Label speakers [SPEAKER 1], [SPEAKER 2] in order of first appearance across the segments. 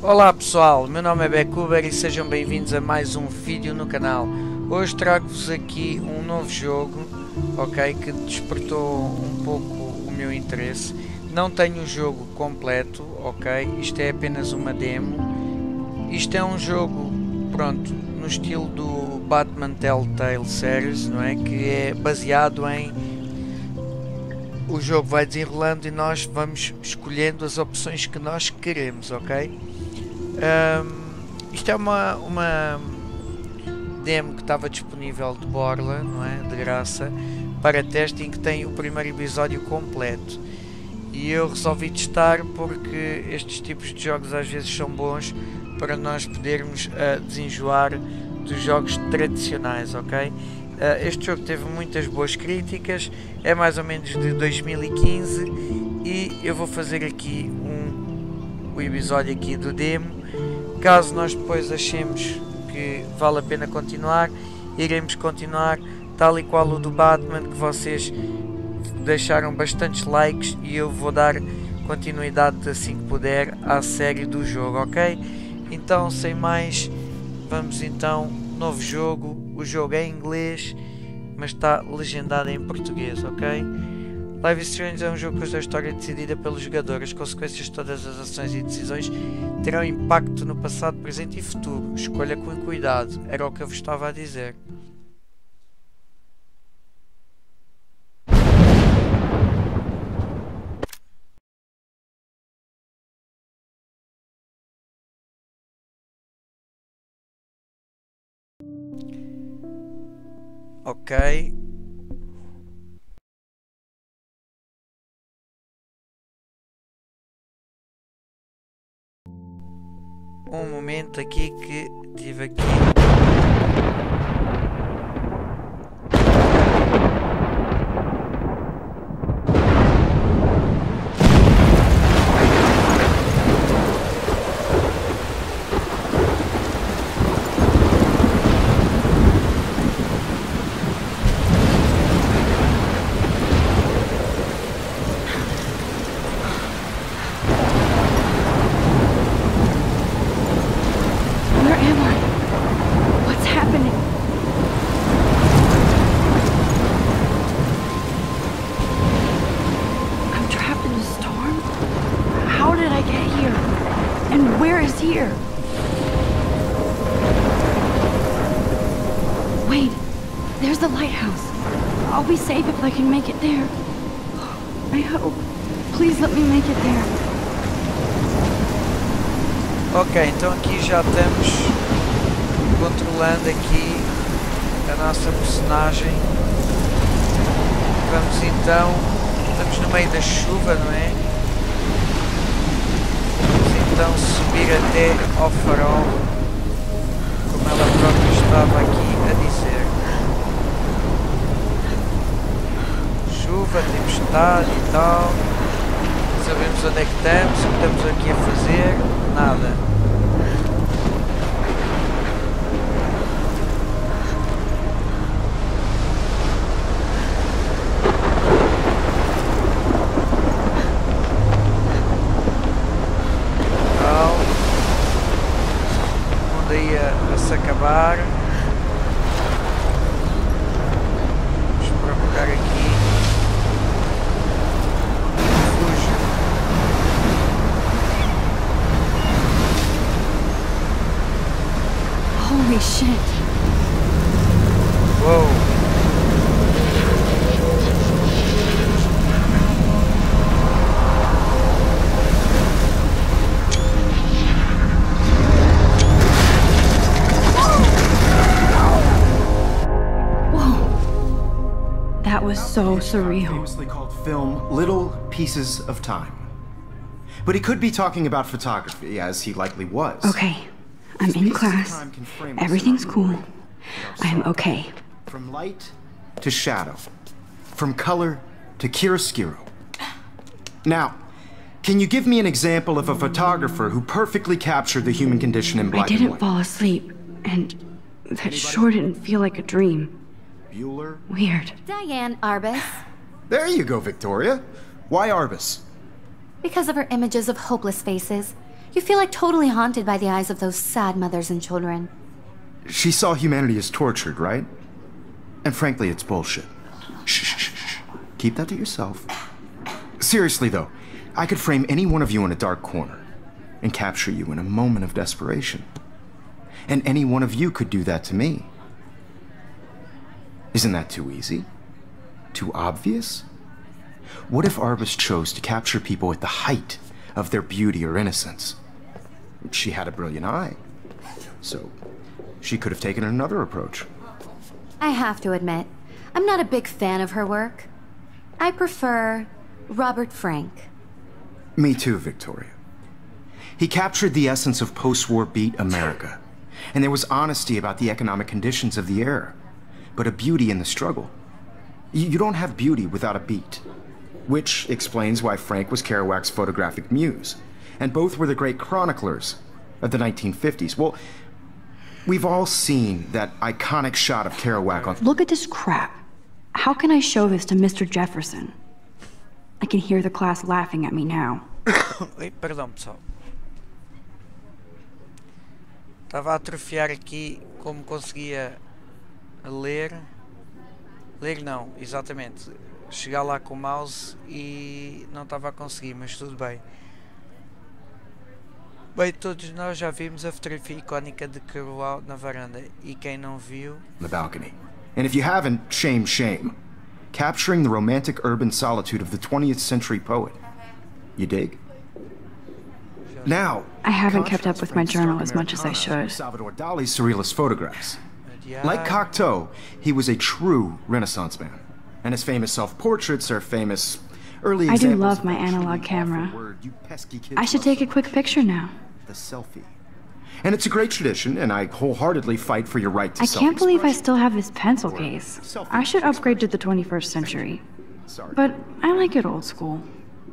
[SPEAKER 1] Olá pessoal, meu nome é Beckuber e sejam bem-vindos a mais um vídeo no canal. Hoje trago-vos aqui um novo jogo, ok, que despertou um pouco o meu interesse. Não tenho o jogo completo, ok, isto é apenas uma demo. Isto é um jogo, pronto, no estilo do Batman Telltale Series, não é? Que é baseado em... O jogo vai desenrolando e nós vamos escolhendo as opções que nós queremos, ok? Isto é uma demo que estava disponível de borla, não é? De graça, para teste, em que tem o primeiro episódio completo. E eu resolvi testar porque estes tipos de jogos às vezes são bons para nós podermos desenjoar dos jogos tradicionais, ok? Este jogo teve muitas boas críticas, é mais ou menos de 2015 e eu vou fazer aqui o episódio aqui do demo. Caso nós depois achemos que vale a pena continuar, iremos continuar, tal e qual o do Batman, que vocês deixaram bastantes likes, e eu vou dar continuidade assim que puder à série do jogo, ok? Então, sem mais, vamos então, novo jogo. O jogo é em inglês, mas está legendado em português, ok? LIVESTREAM é um jogo cuja história é decidida pelo jogador. As consequências de todas as ações e decisões terão impacto no passado, presente e futuro. Escolha com cuidado. Era o que eu vos estava a dizer. Ok. Um momento aqui que tive aqui.
[SPEAKER 2] Here. Wait, there's the lighthouse. I'll be safe if I can make it there. I hope. Please let me make it there.
[SPEAKER 1] Ok, então aqui já estamos controlando aqui a nossa personagem. Vamos então, estamos no meio da chuva, não é? Então subir até ao farol, como ela própria estava aqui a dizer. Chuva, tempestade e tal. Sabemos onde é que estamos, o que estamos aqui a fazer, nada. Acabar. Vamos procurar aqui. Fujo.
[SPEAKER 2] Holy shit.
[SPEAKER 1] Uou.
[SPEAKER 2] That was so surreal.
[SPEAKER 3] Famously called film Little Pieces of Time. But he could be talking about photography, as he likely was.
[SPEAKER 2] Okay, I'm in class. Everything's cool. I'm okay.
[SPEAKER 3] From light to shadow. From color to chiaroscuro. Now, can you give me an example of a photographer who perfectly captured the human condition in black and white?
[SPEAKER 2] I didn't fall asleep, and that sure didn't feel like a dream.
[SPEAKER 3] Bueller?
[SPEAKER 2] Weird.
[SPEAKER 4] Diane Arbus.
[SPEAKER 3] There you go, Victoria. Why Arbus?
[SPEAKER 4] Because of her images of hopeless faces.
[SPEAKER 2] You feel like totally haunted by the eyes of those sad mothers and children.
[SPEAKER 3] She saw humanity as tortured, right? And frankly, it's bullshit. Shh, shh, shh, shh. Keep that to yourself. Seriously, though, I could frame any one of you in a dark corner and capture you in a moment of desperation. And any one of you could do that to me. Isn't that too easy? Too obvious? What if Arbus chose to capture people at the height of their beauty or innocence? She had a brilliant eye, so she could have taken another approach.
[SPEAKER 2] I have to admit, I'm not a big fan of her work. I prefer Robert Frank.
[SPEAKER 3] Me too, Victoria. He captured the essence of post-war beat America, and there was honesty about the economic conditions of the era, but a beauty in the struggle. You don't have beauty without a beat, which explains why Frank was Kerouac's photographic muse, and both were the great chroniclers of the 1950s. Well, we've all seen that iconic shot of Kerouac on...
[SPEAKER 4] Look at this crap. How can I show this to Mr. Jefferson? I can hear the class laughing at me now.
[SPEAKER 1] Oi, perdão, pessoal. Estava a atrofiar aqui como conseguia ler. Ler não, exatamente. Chegar lá com o mouse e não estava a conseguir, mas tudo bem. Bem, todos nós já vimos a fotografia icónica de Kerouac na varanda, e quem não viu...
[SPEAKER 3] The balcony. And if you haven't, shame, shame. Capturing the romantic urban solitude of the 20th century poet. You dig? Now,
[SPEAKER 4] I haven't kept up with my journal as much as I should.
[SPEAKER 3] Salvador Dali's surrealist photographs. Like Cocteau, he was a true Renaissance man. And his famous self-portraits are famous early
[SPEAKER 4] I
[SPEAKER 3] examples
[SPEAKER 4] do love
[SPEAKER 3] of
[SPEAKER 4] my
[SPEAKER 3] that truly
[SPEAKER 4] analog
[SPEAKER 3] awful
[SPEAKER 4] camera.
[SPEAKER 3] word you pesky kids
[SPEAKER 4] I should
[SPEAKER 3] love
[SPEAKER 4] take
[SPEAKER 3] so
[SPEAKER 4] a quick picture now.
[SPEAKER 3] The selfie. And it's a great tradition, and I wholeheartedly fight for your right to
[SPEAKER 4] I can't believe I
[SPEAKER 3] self-expression.
[SPEAKER 4] still have this pencil case. I should upgrade to the 21st century.
[SPEAKER 3] Sorry.
[SPEAKER 4] But I like it old school.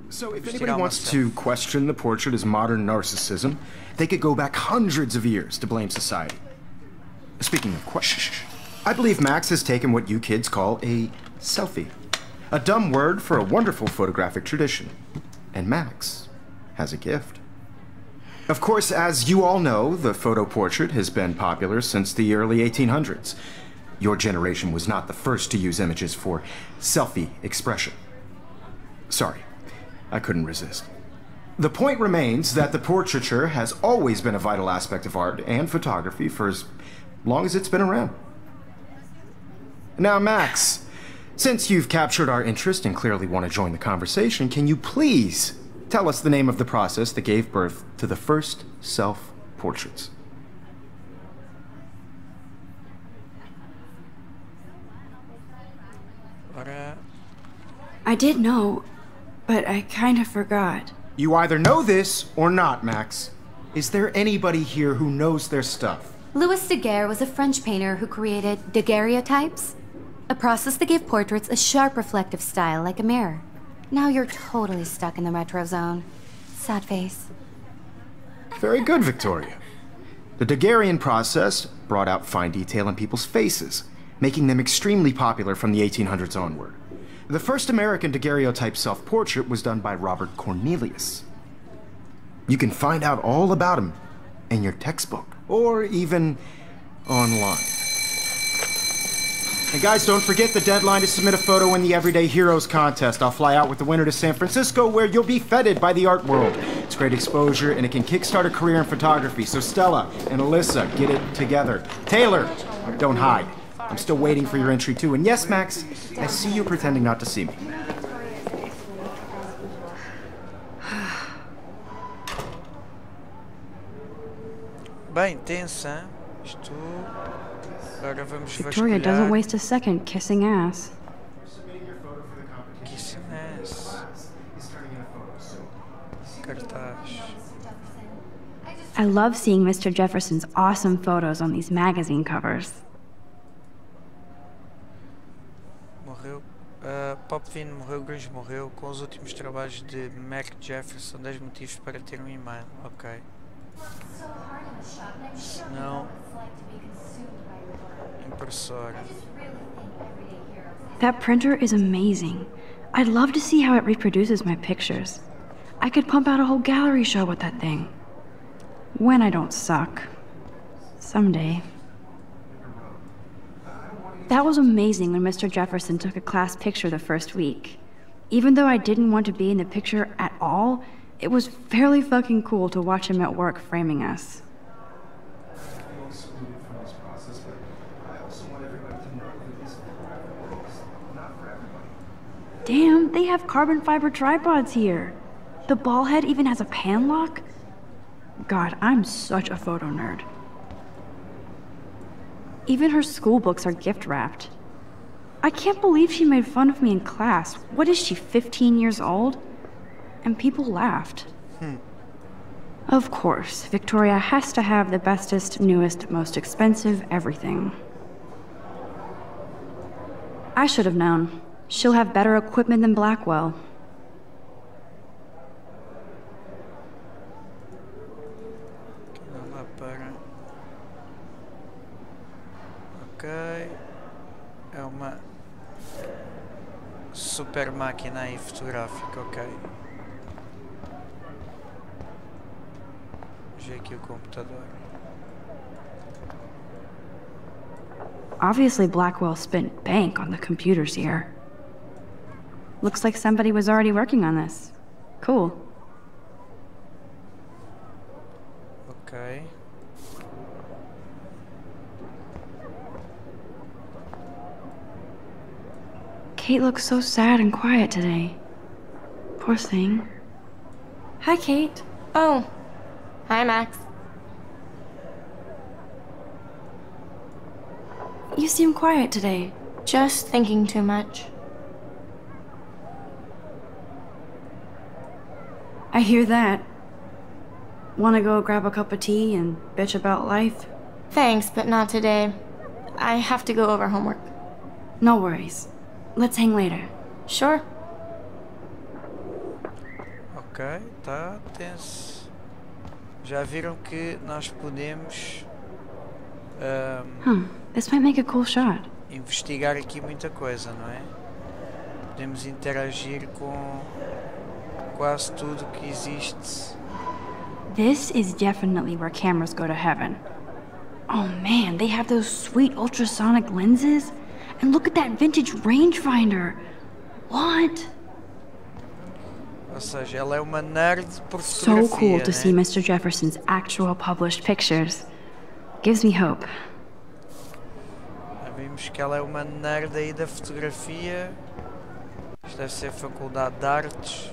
[SPEAKER 3] So if anybody wants to question the portrait as modern narcissism, they could go back hundreds of years to blame society. Speaking of questions, I believe Max has taken what you kids call a selfie. A dumb word for a wonderful photographic tradition. And Max has a gift. Of course, as you all know, the photo portrait has been popular since the early 1800s. Your generation was not the first to use images for selfie expression. Sorry, I couldn't resist. The point remains that the portraiture has always been a vital aspect of art and photography for as long as it's been around. Now, Max, since you've captured our interest and clearly want to join the conversation, can you please tell us the name of the process that gave birth to the first self-portraits?
[SPEAKER 4] I did know, but I kind of forgot.
[SPEAKER 3] You either know this or not, Max. Is there anybody here who knows their stuff?
[SPEAKER 2] Louis Daguerre was a French painter who created daguerreotypes, a process that gave portraits a sharp reflective style like a mirror. Now you're totally stuck in the retro zone. Sad face.
[SPEAKER 3] Very good, Victoria. The Daguerrean process brought out fine detail in people's faces, making them extremely popular from the 1800s onward. The first American daguerreotype self-portrait was done by Robert Cornelius. You can find out all about him in your textbook, or even online. And guys, don't forget the deadline to submit a photo in the Everyday Heroes contest. I'll fly out with the winner to San Francisco, where you'll be feted by the art world. It's great exposure, and it can kickstart a career in photography. So Stella and Alyssa, get it together. Taylor, don't hide. I'm still waiting for your entry too. And yes, Max, I see you pretending not to see me.
[SPEAKER 1] Bem, tensa. Isto... Agora vamos
[SPEAKER 4] Victoria doesn't waste a second kissing ass.
[SPEAKER 1] Kissing ass. Cartaz.
[SPEAKER 4] I love seeing Mr. Jefferson's awesome photos on these magazine covers.
[SPEAKER 1] Morreu. Popvin morreu, Grunge morreu. Com os últimos trabalhos de Mac Jefferson, 10 motivos para ter um e-mail. Ok. Não. Impressora.
[SPEAKER 4] That printer is amazing. I'd love to see how it reproduces my pictures. I could pump out a whole gallery show with that thing. When I don't suck. Someday. That was amazing when Mr. Jefferson took a class picture the first week. Even though I didn't want to be in the picture at all, it was fairly fucking cool to watch him at work framing us. Damn, they have carbon fiber tripods here. The ball head even has a pan lock. God, I'm such a photo nerd. Even her school books are gift wrapped. I can't believe she made fun of me in class. What is she, 15 years old? And people laughed. Of course, Victoria has to have the bestest, newest, most expensive everything. I should have known. She'll have better equipment than Blackwell.
[SPEAKER 1] Ok. É uma super máquina aí fotográfica, ok. Já aqui o computador.
[SPEAKER 4] Obviously Blackwell spent bank on the computers here. Looks like somebody was already working on this. Cool.
[SPEAKER 1] Ok.
[SPEAKER 4] Kate looks so sad and quiet today. Poor thing.
[SPEAKER 5] Hi, Kate. Oh. Hi, Max.
[SPEAKER 4] You seem quiet today.
[SPEAKER 5] Just thinking too much.
[SPEAKER 4] I hear that. Wanna go grab a cup of tea and bitch about life?
[SPEAKER 5] Thanks, but not today. I have to go over homework.
[SPEAKER 4] No worries. Let's hang later.
[SPEAKER 5] Sure.
[SPEAKER 1] Ok, tá tenso. Já viram que nós podemos
[SPEAKER 4] This might make a cool shot.
[SPEAKER 1] investigar aqui muita coisa, não é? Podemos interagir com quase tudo que existe.
[SPEAKER 4] This is definitely where cameras go to heaven. Oh man, they have those sweet ultrasonic lenses. And look at that vintage rangefinder. What?
[SPEAKER 1] Ou seja, ela é uma nerd por fotografia,
[SPEAKER 4] So cool to
[SPEAKER 1] né?
[SPEAKER 4] see Mr. Jefferson's actual published pictures. Gives me hope.
[SPEAKER 1] Já vimos que ela é uma nerd aí da fotografia. Isto deve ser faculdade de artes.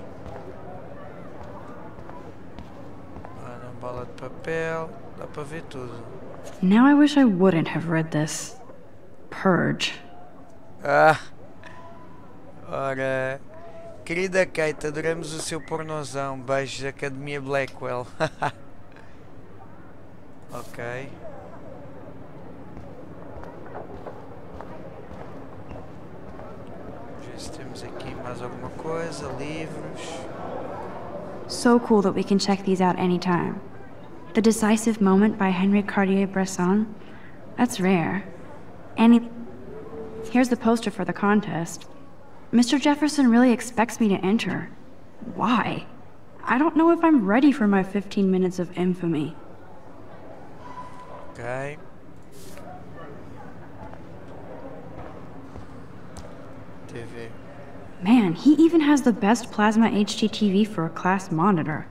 [SPEAKER 1] Olha, bola de papel. Dá para ver tudo.
[SPEAKER 4] Now I wish I wouldn't have read this. Purge.
[SPEAKER 1] Ah! Ora... Querida Kate, adoramos o seu pornozão. Beijos, Academia Blackwell. Ok. Vamos ver se temos aqui mais alguma coisa. Livros.
[SPEAKER 4] So cool that we can check these out anytime. The Decisive Moment by Henry Cartier-Bresson. That's rare. Here's the poster for the contest. Mr. Jefferson really expects me to enter. Why? I don't know if I'm ready for my 15 minutes of infamy.
[SPEAKER 1] Ok. TV.
[SPEAKER 4] Man, he even has the best plasma HDTV for a class monitor.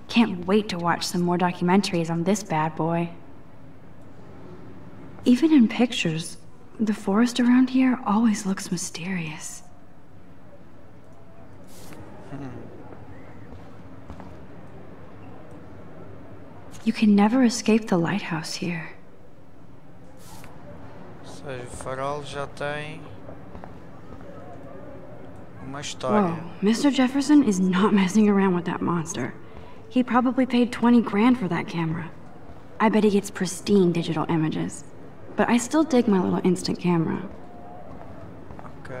[SPEAKER 4] Can't wait to watch some more documentaries on this bad boy. Even in pictures, the forest around here always looks mysterious. You can never escape the lighthouse here.
[SPEAKER 1] Ou seja, o farol já tem uma história.
[SPEAKER 4] Whoa, Mr. Jefferson is not messing around with that monster. He probably paid 20 grand for that camera. I bet he gets pristine digital images. But I still dig my little instant camera.
[SPEAKER 1] Ok.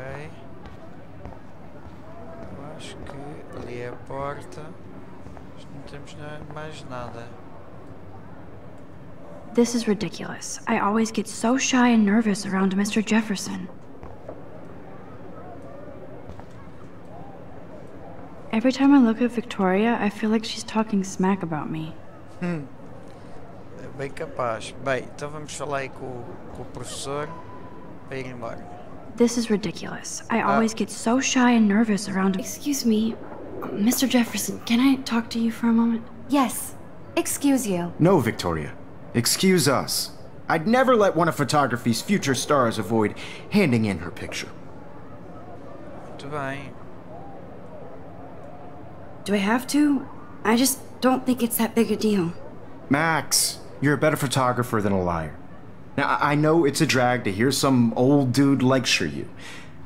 [SPEAKER 1] Eu acho que ali é a porta. Não temos mais nada.
[SPEAKER 4] This is ridiculous. I always get so shy and nervous around Mr. Jefferson. Every time I look at Victoria, I feel like she's talking smack about me.
[SPEAKER 1] Bem capaz. Bem, então vamos falar aí com o professor para ir embora.
[SPEAKER 4] This is ridiculous. I always get so shy and nervous around... Excuse me, Mr. Jefferson, can I talk to you for a moment?
[SPEAKER 2] Yes. Excuse you.
[SPEAKER 3] No, Victoria. Excuse us. I'd never let one of photography's future stars avoid handing in her picture.
[SPEAKER 1] Muito bem.
[SPEAKER 4] Do I have to? I just don't think it's that big a deal.
[SPEAKER 3] Max, you're a better photographer than a liar. Now, I know it's a drag to hear some old dude lecture you,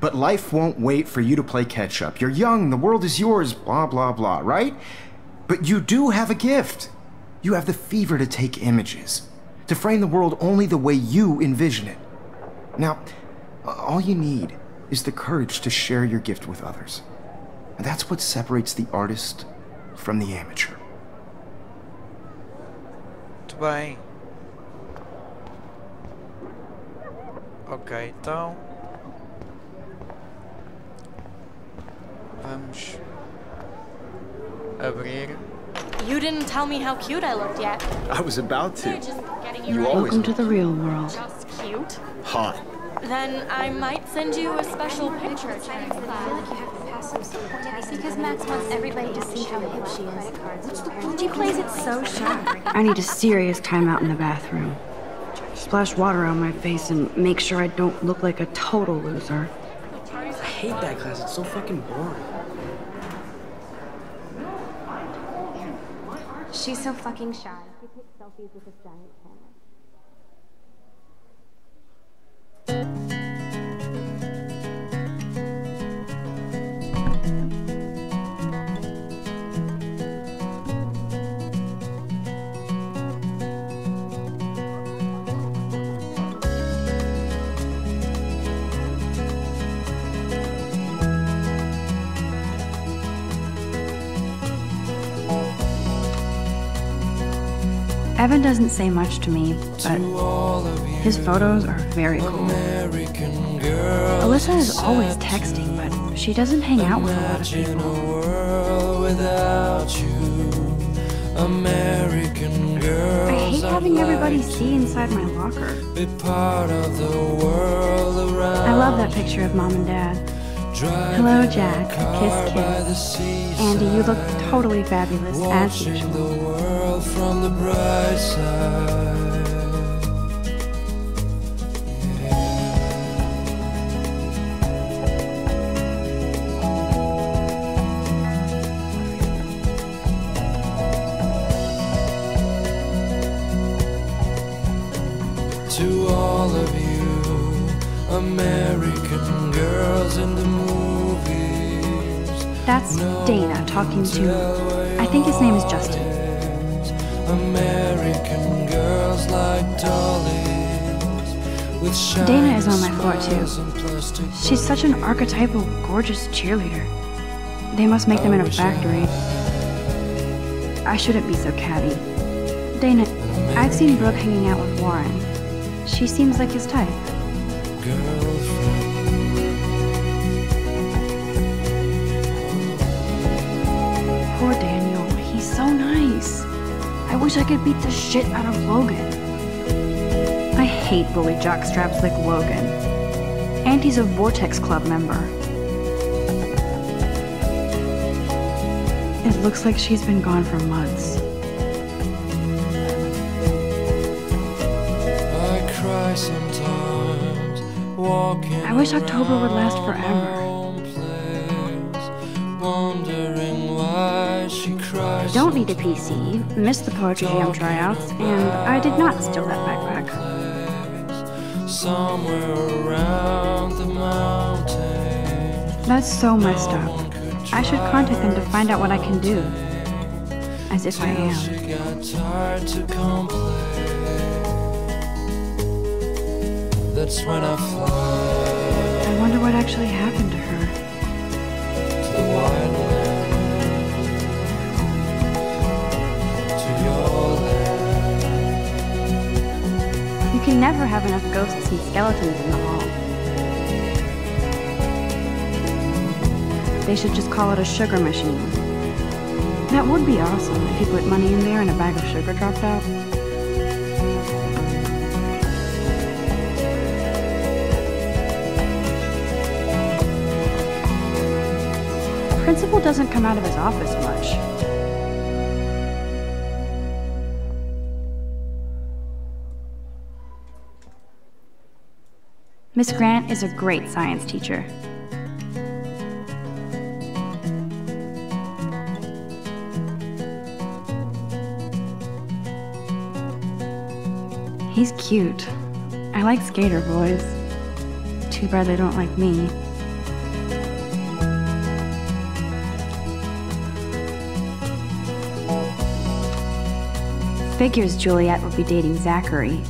[SPEAKER 3] but life won't wait for you to play catch-up. You're young, the world is yours, blah, blah, blah, right? But you do have a gift. You have the fever to take images, to frame the world only the way you envision it. Now, all you need is the courage to share your gift with others. And that's what separates the artist from the amateur.
[SPEAKER 1] Muito bem. Ok, então vamos abrir.
[SPEAKER 5] You didn't tell me how cute I looked yet.
[SPEAKER 3] I was about to.
[SPEAKER 5] They're just getting you
[SPEAKER 3] You
[SPEAKER 5] ready.
[SPEAKER 3] always
[SPEAKER 4] Welcome to the real world.
[SPEAKER 5] Just cute.
[SPEAKER 3] hot.
[SPEAKER 5] Then I might send you a special picture.
[SPEAKER 2] Because Max wants everybody to see how hip she is. She plays it so sharp.
[SPEAKER 4] I need a serious timeout in the bathroom. Splash water on my face and make sure I don't look like a total loser.
[SPEAKER 6] I hate that class, it's so fucking boring.
[SPEAKER 2] She's so fucking shy. She takes selfies with this giant camera.
[SPEAKER 4] Evan doesn't say much to me, but his photos are very cool. Alyssa is always texting, but she doesn't hang out with a lot of people. I hate having everybody see inside my locker. I love that picture of Mom and Dad. Hello, Jack. Kiss, kiss. Andy, you look totally fabulous, as usual.
[SPEAKER 7] From the bright side, to all of you American girls in the movies.
[SPEAKER 4] That's Dana talking to, I think his name is Justin.
[SPEAKER 7] American girls like dollies with
[SPEAKER 4] Dana is on my floor too. She's such an archetypal, gorgeous cheerleader. They must make them in a factory. I shouldn't be so catty. Dana, I've seen Brooke hanging out with Warren. She seems like his type. Poor Daniel, he's so nice. I wish I could beat the shit out of Logan. I hate bully jockstraps like Logan. And he's a Vortex Club member. It looks like she's been gone for months.
[SPEAKER 7] I cry sometimes, walking
[SPEAKER 4] I wish October would last forever.
[SPEAKER 7] Wondering why she cries.
[SPEAKER 4] Don't need a PC, missed the Poetry Jam tryouts, and I did not steal that backpack.
[SPEAKER 7] Somewhere around the mountain.
[SPEAKER 4] That's so messed up. I should contact them to find out what I can do. As if I am.
[SPEAKER 7] She got tired to complain. That's when I fly
[SPEAKER 4] I wonder what actually happened to her.
[SPEAKER 7] to the wild land, to your land.
[SPEAKER 4] You can never have enough ghosts and skeletons in the hall. They should just call it a sugar machine. That would be awesome if you put money in there and a bag of sugar dropped out. Principal doesn't come out of his office much. Miss Grant is a great science teacher. He's cute. I like skater boys. Too bad they don't like me. Figures Juliet would be dating Zachary.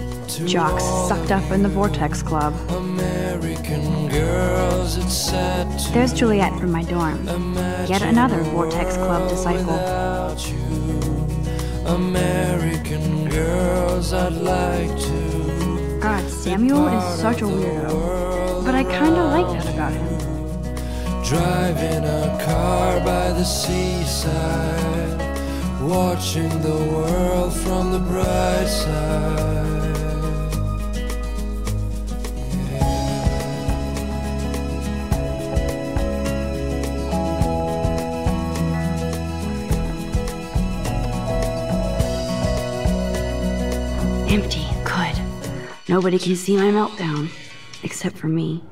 [SPEAKER 4] Jocks sucked up in the Vortex Club.
[SPEAKER 7] American girls, it's sad to
[SPEAKER 4] There's Juliet from my dorm. Yet another Vortex Club disciple.
[SPEAKER 7] without you. American girls, I'd like to.
[SPEAKER 4] God, Samuel is such a weirdo. But I kinda like that about him.
[SPEAKER 7] Driving a car by the seaside, watching the world from the bright side.
[SPEAKER 4] Empty, good. Nobody can see my meltdown, except for me.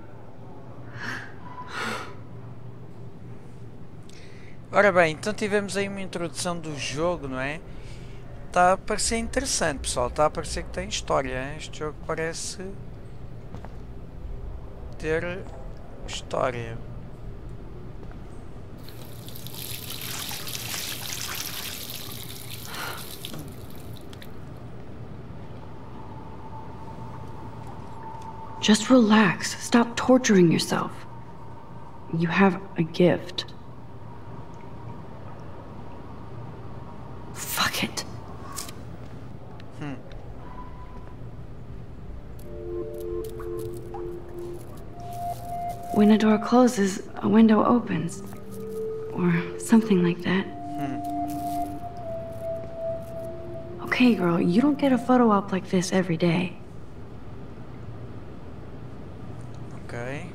[SPEAKER 1] Ora bem, então tivemos aí uma introdução do jogo, não é? Está a parecer interessante, pessoal. Está a parecer que tem história, hein? Este jogo parece ter história.
[SPEAKER 4] Just relax. Stop torturing yourself. You have a gift. Fuck it. When a door closes, a window opens. Or something like that. Okay, girl, you don't get a photo op like this every day.
[SPEAKER 1] Ok.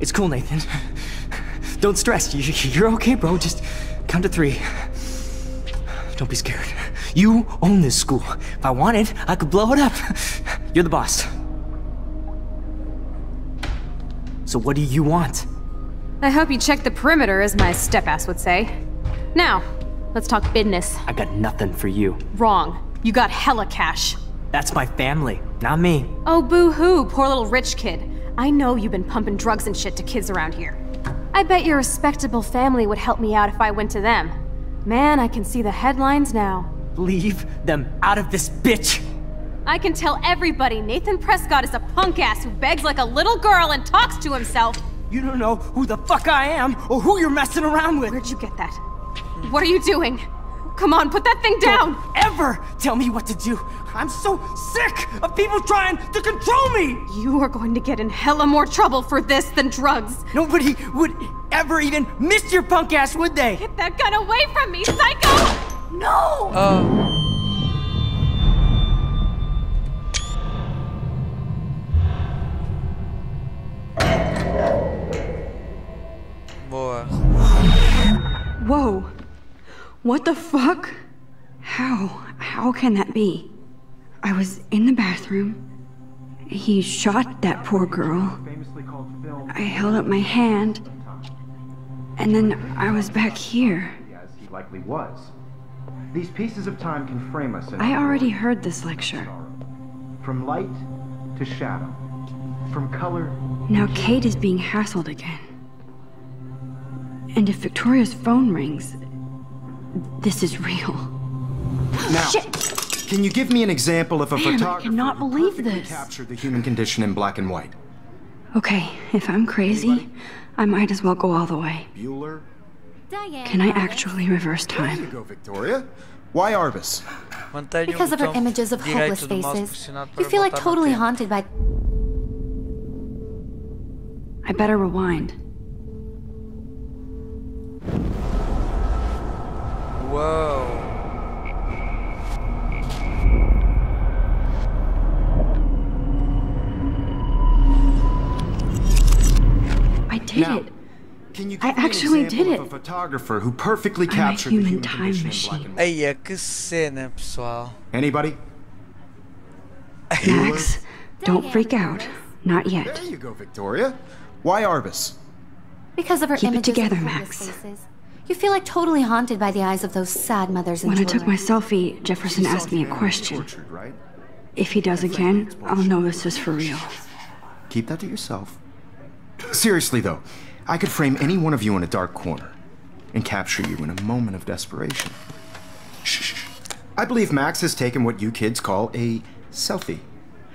[SPEAKER 6] It's cool, Nathan. Don't stress. You're okay, bro. Just count to 3. Don't be scared. You own this school. If I wanted, I could blow it up. You're the boss. So what do you want?
[SPEAKER 8] I hope you checked the perimeter, as my step-ass would say. Now, let's talk business.
[SPEAKER 6] I got nothing for you.
[SPEAKER 8] Wrong. You got hella cash.
[SPEAKER 6] That's my family, not me.
[SPEAKER 8] Oh, boo-hoo, poor little rich kid. I know you've been pumping drugs and shit to kids around here. I bet your respectable family would help me out if I went to them. Man, I can see the headlines now.
[SPEAKER 6] Leave them out of this bitch!
[SPEAKER 8] I can tell everybody Nathan Prescott is a punk ass who begs like a little girl and talks to himself.
[SPEAKER 6] You don't know who the fuck I am or who you're messing around with.
[SPEAKER 8] Where'd you get that? What are you doing? Come on, put that thing down!
[SPEAKER 6] Don't ever tell me what to do! I'm so sick of people trying to control me!
[SPEAKER 8] You are going to get in hella more trouble for this than drugs.
[SPEAKER 6] Nobody would ever even miss your punk ass, would they?
[SPEAKER 8] Get that gun away from me, psycho! No!
[SPEAKER 1] Boa.
[SPEAKER 4] Whoa. What the fuck? How can that be? I was in the bathroom. He shot that poor girl. I held up my hand. And then I was back here.
[SPEAKER 3] As he likely was. These pieces of time can frame us in
[SPEAKER 4] I already heard this lecture.
[SPEAKER 3] From light to shadow. From color.
[SPEAKER 4] Now Kate is being hassled again. And if Victoria's phone rings, this is real.
[SPEAKER 3] Now,
[SPEAKER 4] Shit!
[SPEAKER 3] can you give me an example of a
[SPEAKER 4] Man, I
[SPEAKER 3] photographer
[SPEAKER 4] cannot
[SPEAKER 3] who
[SPEAKER 4] believe
[SPEAKER 3] perfectly
[SPEAKER 4] this.
[SPEAKER 3] captured the human condition in black and white?
[SPEAKER 4] Okay, if I'm crazy, I might as well go all the way.
[SPEAKER 3] Bueller?
[SPEAKER 4] Can I actually reverse
[SPEAKER 3] There you
[SPEAKER 4] time?
[SPEAKER 3] go, Victoria. Why Arbus?
[SPEAKER 1] Mantenha
[SPEAKER 2] Because
[SPEAKER 1] o
[SPEAKER 2] of our
[SPEAKER 1] botão
[SPEAKER 2] images of hopeless
[SPEAKER 1] direito do mouse
[SPEAKER 2] faces,
[SPEAKER 1] pressionado
[SPEAKER 2] you
[SPEAKER 1] para
[SPEAKER 2] feel like
[SPEAKER 1] voltar no
[SPEAKER 2] totally
[SPEAKER 1] tempo.
[SPEAKER 2] haunted by...
[SPEAKER 4] I better rewind.
[SPEAKER 1] Uou!
[SPEAKER 4] I did
[SPEAKER 3] Now,
[SPEAKER 4] it.
[SPEAKER 3] Can you
[SPEAKER 4] I
[SPEAKER 3] give me an
[SPEAKER 4] actually
[SPEAKER 3] example
[SPEAKER 4] did
[SPEAKER 3] of
[SPEAKER 4] it.
[SPEAKER 3] a photographer who perfectly
[SPEAKER 4] I'm a
[SPEAKER 3] captured the
[SPEAKER 4] human
[SPEAKER 3] human
[SPEAKER 4] time
[SPEAKER 3] condition in
[SPEAKER 4] machine.
[SPEAKER 3] black and white?
[SPEAKER 1] Eia, que cena, pessoal.
[SPEAKER 3] Anybody?
[SPEAKER 4] Max, don't freak out. Not yet.
[SPEAKER 3] There you go, Victoria. Why Arbus?
[SPEAKER 2] Because of our
[SPEAKER 4] Keep it
[SPEAKER 2] images
[SPEAKER 4] together,
[SPEAKER 2] of
[SPEAKER 4] Max.
[SPEAKER 2] hopeless faces, you feel like totally haunted by the eyes of those sad mothers and
[SPEAKER 4] When I
[SPEAKER 2] children.
[SPEAKER 4] took my selfie, Jefferson asked me a question.
[SPEAKER 3] Tortured, right?
[SPEAKER 4] If he does again, I'll know this is for real.
[SPEAKER 3] Keep that to yourself. Seriously, though, I could frame any one of you in a dark corner and capture you in a moment of desperation. Shh. I believe Max has taken what you kids call a selfie.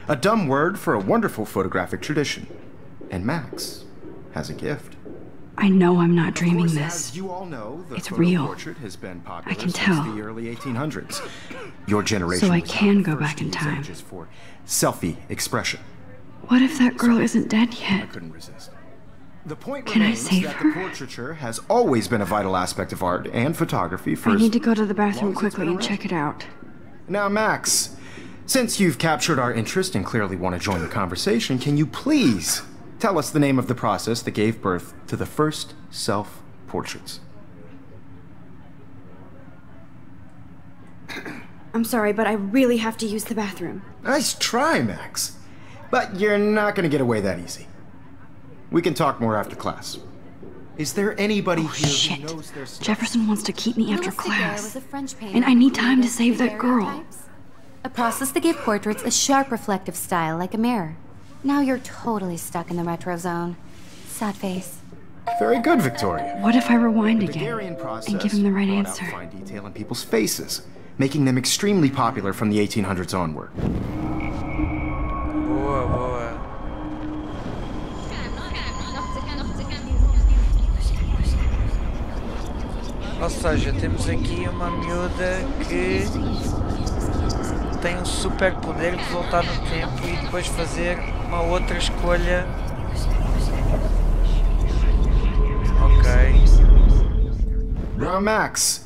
[SPEAKER 3] A dumb word for a wonderful photographic tradition. And Max has a gift.
[SPEAKER 4] I know I'm not
[SPEAKER 3] Of
[SPEAKER 4] dreaming
[SPEAKER 3] course,
[SPEAKER 4] this.
[SPEAKER 3] as you all know, the
[SPEAKER 4] It's
[SPEAKER 3] photo
[SPEAKER 4] real.
[SPEAKER 3] portrait has been popular
[SPEAKER 4] I can
[SPEAKER 3] since
[SPEAKER 4] tell.
[SPEAKER 3] the early 1800s. Your generation
[SPEAKER 4] So I
[SPEAKER 3] was
[SPEAKER 4] can
[SPEAKER 3] not the
[SPEAKER 4] go
[SPEAKER 3] first
[SPEAKER 4] back
[SPEAKER 3] to
[SPEAKER 4] in
[SPEAKER 3] use
[SPEAKER 4] time.
[SPEAKER 3] images for selfie expression.
[SPEAKER 4] What if that girl isn't dead
[SPEAKER 3] I
[SPEAKER 4] yet?
[SPEAKER 3] couldn't resist. The point
[SPEAKER 4] Can I
[SPEAKER 3] remains
[SPEAKER 4] save
[SPEAKER 3] that
[SPEAKER 4] her?
[SPEAKER 3] the portraiture has always been a vital aspect of art and photography for
[SPEAKER 4] I
[SPEAKER 3] as
[SPEAKER 4] need to go to the bathroom
[SPEAKER 3] long as it's
[SPEAKER 4] quickly
[SPEAKER 3] been
[SPEAKER 4] and check it out.
[SPEAKER 3] Now, Max, since you've captured our interest and clearly want to join the conversation, can you please tell us the name of the process that gave birth to the first self-portraits?
[SPEAKER 4] I'm sorry, but I really have to use the bathroom.
[SPEAKER 3] Nice try, Max. But you're not going to get away that easy. We can talk more after class. Is there anybody here
[SPEAKER 4] Shit.
[SPEAKER 3] who knows their stuff?
[SPEAKER 4] Jefferson wants to keep me after
[SPEAKER 2] Louis Daguerre
[SPEAKER 4] class.
[SPEAKER 2] was a French painter
[SPEAKER 4] And I need
[SPEAKER 2] who
[SPEAKER 4] time to
[SPEAKER 2] created
[SPEAKER 4] save that girl.
[SPEAKER 2] daguerreotypes, a process that gave portraits a sharp reflective style like a mirror. Now you're totally stuck in the retro zone. Sad face.
[SPEAKER 3] Very good, Victoria.
[SPEAKER 4] What if I rewind
[SPEAKER 3] The
[SPEAKER 4] again
[SPEAKER 3] Daguerrean process
[SPEAKER 4] and give him the right
[SPEAKER 3] brought
[SPEAKER 4] answer?
[SPEAKER 3] out fine detail in people's faces, making them extremely popular from the 1800s onward.
[SPEAKER 1] Boa, boa. Ou seja, temos aqui uma miúda que tem um super poder de voltar no tempo e depois fazer uma outra escolha. Ok.
[SPEAKER 3] Now, Max,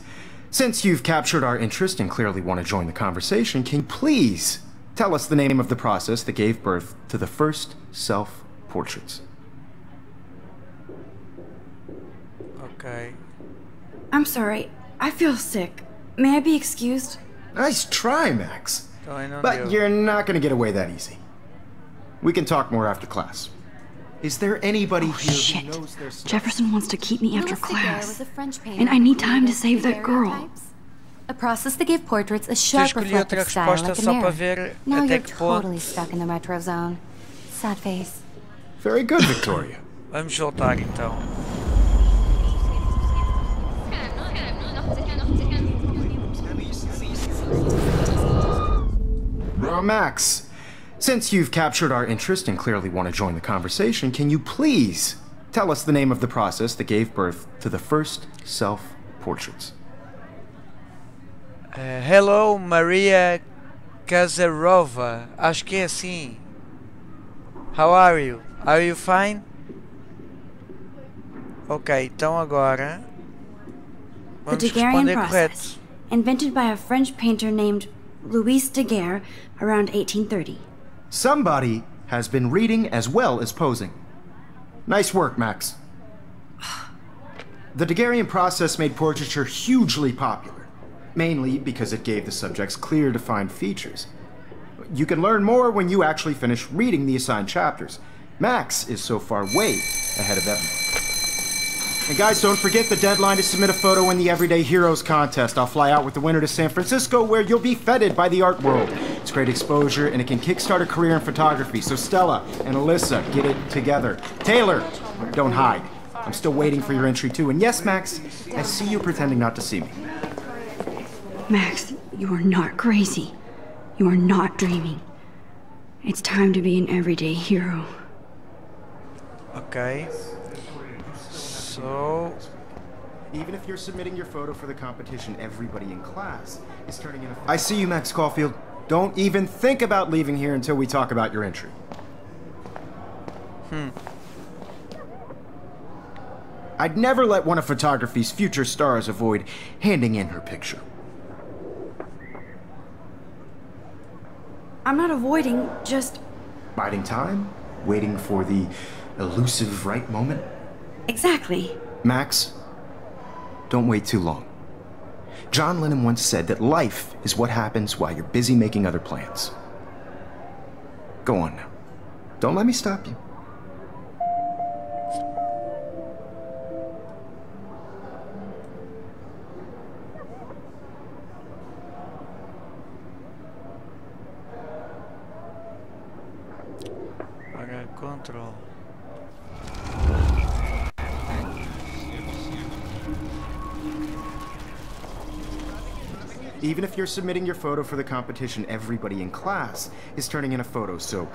[SPEAKER 3] since you've captured our interest and clearly want to join the conversation, can you please tell us the name of the process that gave birth to the first self-portraits?
[SPEAKER 1] Ok.
[SPEAKER 4] I'm sorry. I feel sick. May I be excused?
[SPEAKER 3] Nice try, Max.
[SPEAKER 1] Também não
[SPEAKER 3] But
[SPEAKER 1] deu.
[SPEAKER 3] you're not going to get away that easy. We can talk more after class. Is there anybody here
[SPEAKER 4] Shit.
[SPEAKER 3] who knows their stuff?
[SPEAKER 4] Jefferson wants to keep me after
[SPEAKER 2] Louis Daguerre was
[SPEAKER 4] class.
[SPEAKER 2] a French painter
[SPEAKER 4] And I need
[SPEAKER 2] who
[SPEAKER 4] time to
[SPEAKER 2] created
[SPEAKER 4] save that girl.
[SPEAKER 2] daguerreotypes, a process that gave portraits a
[SPEAKER 1] Se
[SPEAKER 2] sharp
[SPEAKER 1] escolhi outra
[SPEAKER 2] reflective style
[SPEAKER 1] resposta
[SPEAKER 2] like a
[SPEAKER 1] só para
[SPEAKER 2] mirror.
[SPEAKER 1] ver
[SPEAKER 2] Now
[SPEAKER 1] até
[SPEAKER 2] you're
[SPEAKER 1] que ponto.
[SPEAKER 2] totally stuck in the retro zone. Sad face.
[SPEAKER 3] Very good, Victoria.
[SPEAKER 1] Vamos voltar então.
[SPEAKER 3] Now, Max, since you've captured our interest and clearly want to join the conversation, can you please tell us the name of the process that gave birth to the first self-portraits?
[SPEAKER 1] Hello, Maria Kazarova. Acho que é assim. How are you? Are you fine? Ok, então agora
[SPEAKER 9] The
[SPEAKER 1] vamos
[SPEAKER 9] Daguerrean
[SPEAKER 1] responder
[SPEAKER 9] process,
[SPEAKER 1] correto.
[SPEAKER 9] invented by a French painter named Louis Daguerre around 1830.
[SPEAKER 3] Somebody has been reading as well as posing. Nice work, Max. The Daguerrean process made portraiture hugely popular, mainly because it gave the subjects clear, defined features. You can learn more when you actually finish reading the assigned chapters. Max is so far way ahead of everyone. And guys, don't forget the deadline to submit a photo in the Everyday Heroes contest. I'll fly out with the winner to San Francisco, where you'll be feted by the art world. It's great exposure, and it can kickstart a career in photography. So Stella and Alyssa, get it together. Taylor, don't hide. I'm still waiting for your entry too. And yes, Max, I see you pretending not to see me.
[SPEAKER 4] Max, you are not crazy. You are not dreaming. It's time to be an everyday hero.
[SPEAKER 1] Okay. So...
[SPEAKER 3] Even if you're submitting your photo for the competition, everybody in class is turning in a... I see you, Max Caulfield. Don't even think about leaving here until we talk about your entry. I'd never let one of photography's future stars avoid handing in her picture.
[SPEAKER 9] I'm not avoiding, just...
[SPEAKER 3] Biding time? Waiting for the elusive right moment?
[SPEAKER 9] Exactly.
[SPEAKER 3] Max, don't wait too long. John Lennon once said that life is what happens while you're busy making other plans. Go on now. Don't let me stop you.
[SPEAKER 1] Control.
[SPEAKER 3] Even if you're submitting your photo for the competition, everybody in class is turning in a photo, so...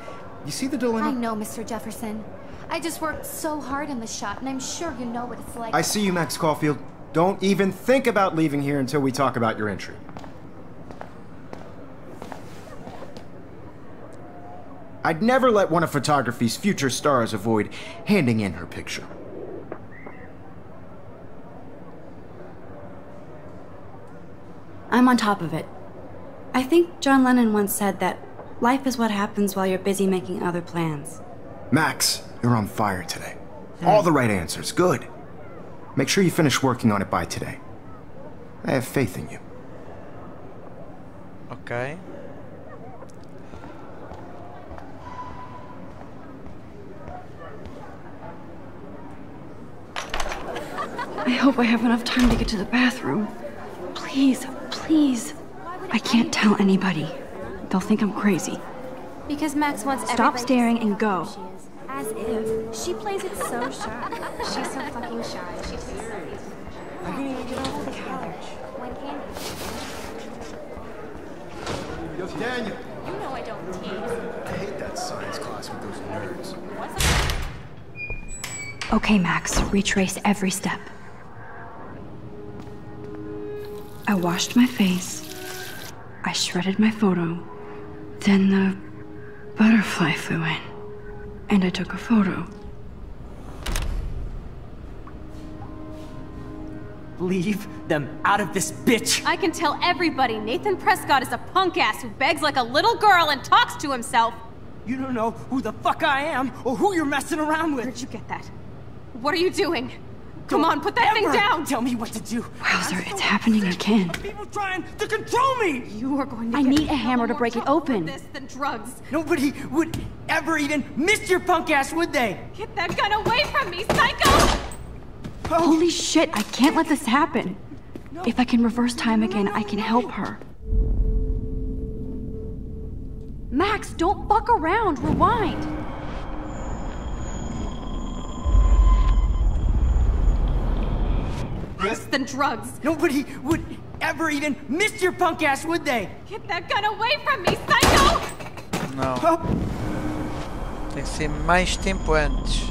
[SPEAKER 3] You see the dilemma?
[SPEAKER 2] I know, Mr. Jefferson. I just worked so hard in the shot, and I'm sure you know what it's like.
[SPEAKER 3] I see you, Max Caulfield. Don't even think about leaving here until we talk about your entry. I'd never let one of photography's future stars avoid handing in her picture.
[SPEAKER 9] I'm on top of it. I think John Lennon once said that life is what happens while you're busy making other plans.
[SPEAKER 3] Max, you're on fire today. All the right answers. Good. Make sure you finish working on it by today. I have faith in you.
[SPEAKER 1] Okay.
[SPEAKER 4] I hope I have enough time to get to the bathroom. Please, please. I can't tell anybody. They'll think I'm crazy.
[SPEAKER 8] Because Max wants
[SPEAKER 4] Stop staring and go.
[SPEAKER 8] As if. She plays it so shy. She's so fucking shy. She takes it.
[SPEAKER 6] I can't even get off the couch.
[SPEAKER 8] When can
[SPEAKER 3] Yo, Daniel!
[SPEAKER 8] you? You know I don't tease.
[SPEAKER 3] I hate that science class with those nerds.
[SPEAKER 4] Okay, Max, retrace every step. I washed my face. I shredded my photo. Then the butterfly flew in. And I took a photo.
[SPEAKER 6] Leave them out of this bitch!
[SPEAKER 8] I can tell everybody Nathan Prescott is a punk ass who begs like a little girl and talks to himself.
[SPEAKER 6] You don't know who the fuck I am or who you're messing around with.
[SPEAKER 8] Where'd you get that? What are you doing? Come on, put that thing down!
[SPEAKER 6] Tell me what to do.
[SPEAKER 4] Wowzer, it's happening again.
[SPEAKER 6] People trying to control me!
[SPEAKER 8] You are going to
[SPEAKER 4] I
[SPEAKER 8] get
[SPEAKER 4] need
[SPEAKER 8] in
[SPEAKER 4] a hammer to
[SPEAKER 8] more
[SPEAKER 4] break it
[SPEAKER 8] trouble for
[SPEAKER 4] open.
[SPEAKER 8] this than drugs.
[SPEAKER 6] Nobody would ever even miss your punk ass, would they?
[SPEAKER 8] Get that gun away from me, psycho!
[SPEAKER 4] Holy shit, I can't let this happen. If I can reverse time again, I can help her. Max, don't fuck around. Rewind.
[SPEAKER 8] Worse than drugs.
[SPEAKER 6] Nobody would ever even miss your punk ass, would they?
[SPEAKER 8] Get that gun away from me, psycho!
[SPEAKER 1] Não. Tem que ser mais tempo antes.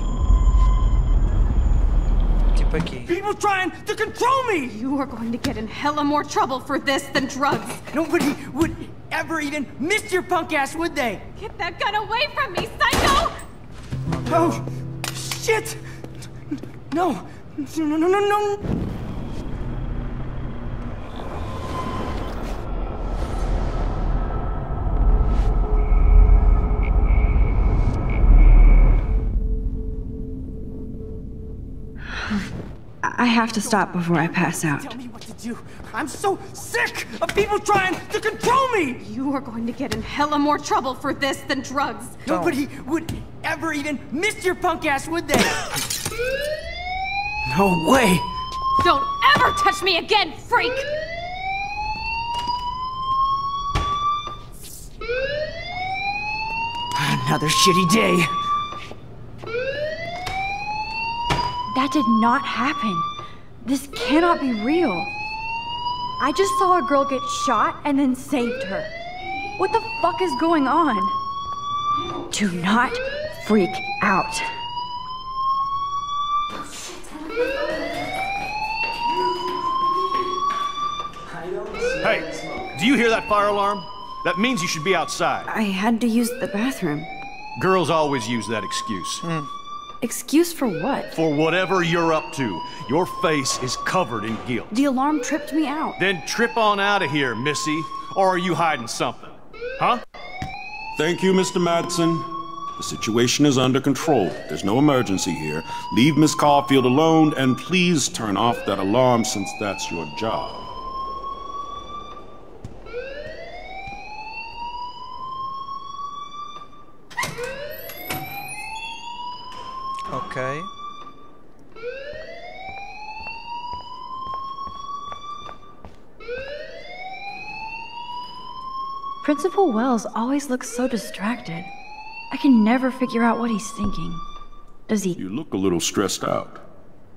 [SPEAKER 1] Tipo aqui.
[SPEAKER 6] People trying to control me!
[SPEAKER 8] You are going to get in hella more trouble for this than drugs.
[SPEAKER 6] Nobody would ever even miss your punk ass, would they?
[SPEAKER 8] Get that gun away from me, psycho!
[SPEAKER 6] Oh, shit! No, no.
[SPEAKER 4] I have to stop before I pass out.
[SPEAKER 6] Tell me what to do. I'm so sick of people trying to control me!
[SPEAKER 8] You are going to get in hella more trouble for this than drugs.
[SPEAKER 6] Nobody would ever even miss your punk ass, would they? No way!
[SPEAKER 8] Don't ever touch me again, freak!
[SPEAKER 6] Another shitty day.
[SPEAKER 4] That did not happen. This cannot be real. I just saw a girl get shot and then saved her. What the fuck is going on? Do not freak out.
[SPEAKER 10] Do you hear that fire alarm? That means you should be outside.
[SPEAKER 9] I had to use the bathroom.
[SPEAKER 10] Girls always use that excuse.
[SPEAKER 9] Excuse for what?
[SPEAKER 10] For whatever you're up to. Your face is covered in guilt.
[SPEAKER 9] The alarm tripped me out.
[SPEAKER 10] Then trip on out of here, Missy. Or are you hiding something? Huh?
[SPEAKER 11] Thank you, Mr. Madsen. The situation is under control. There's no emergency here. Leave Miss Caulfield alone, and please turn off that alarm since that's your job.
[SPEAKER 1] Okay.
[SPEAKER 4] Principal Wells always looks so distracted. I can never figure out what he's thinking. Does he...
[SPEAKER 11] You look a little stressed out.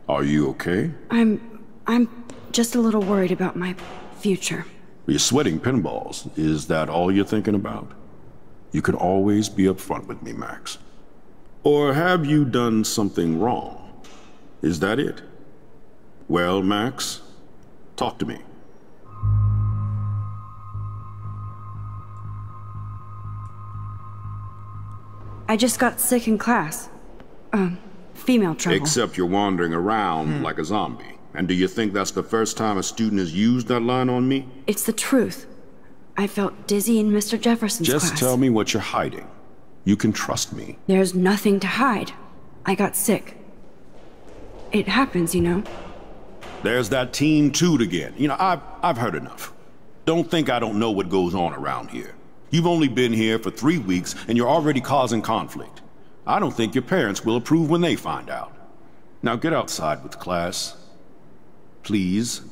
[SPEAKER 11] Are you okay?
[SPEAKER 9] I'm just a little worried about my future.
[SPEAKER 11] You're sweating pinballs. Is that all you're thinking about? You can always be upfront with me, Max. Or have you done something wrong? Is that it? Well, Max, talk to me.
[SPEAKER 9] I just got sick in class. Female trouble.
[SPEAKER 11] Except you're wandering around like a zombie. And do you think that's the first time a student has used that line on me?
[SPEAKER 9] It's the truth. I felt dizzy in Mr. Jefferson's class.
[SPEAKER 11] Just tell me what you're hiding. You can trust me.
[SPEAKER 9] There's nothing to hide. I got sick. It happens, you know.
[SPEAKER 11] There's that teen toot again. You know, I've heard enough. Don't think I don't know what goes on around here. You've only been here for 3 weeks and you're already causing conflict. I don't think your parents will approve when they find out. Now get outside with class. Please.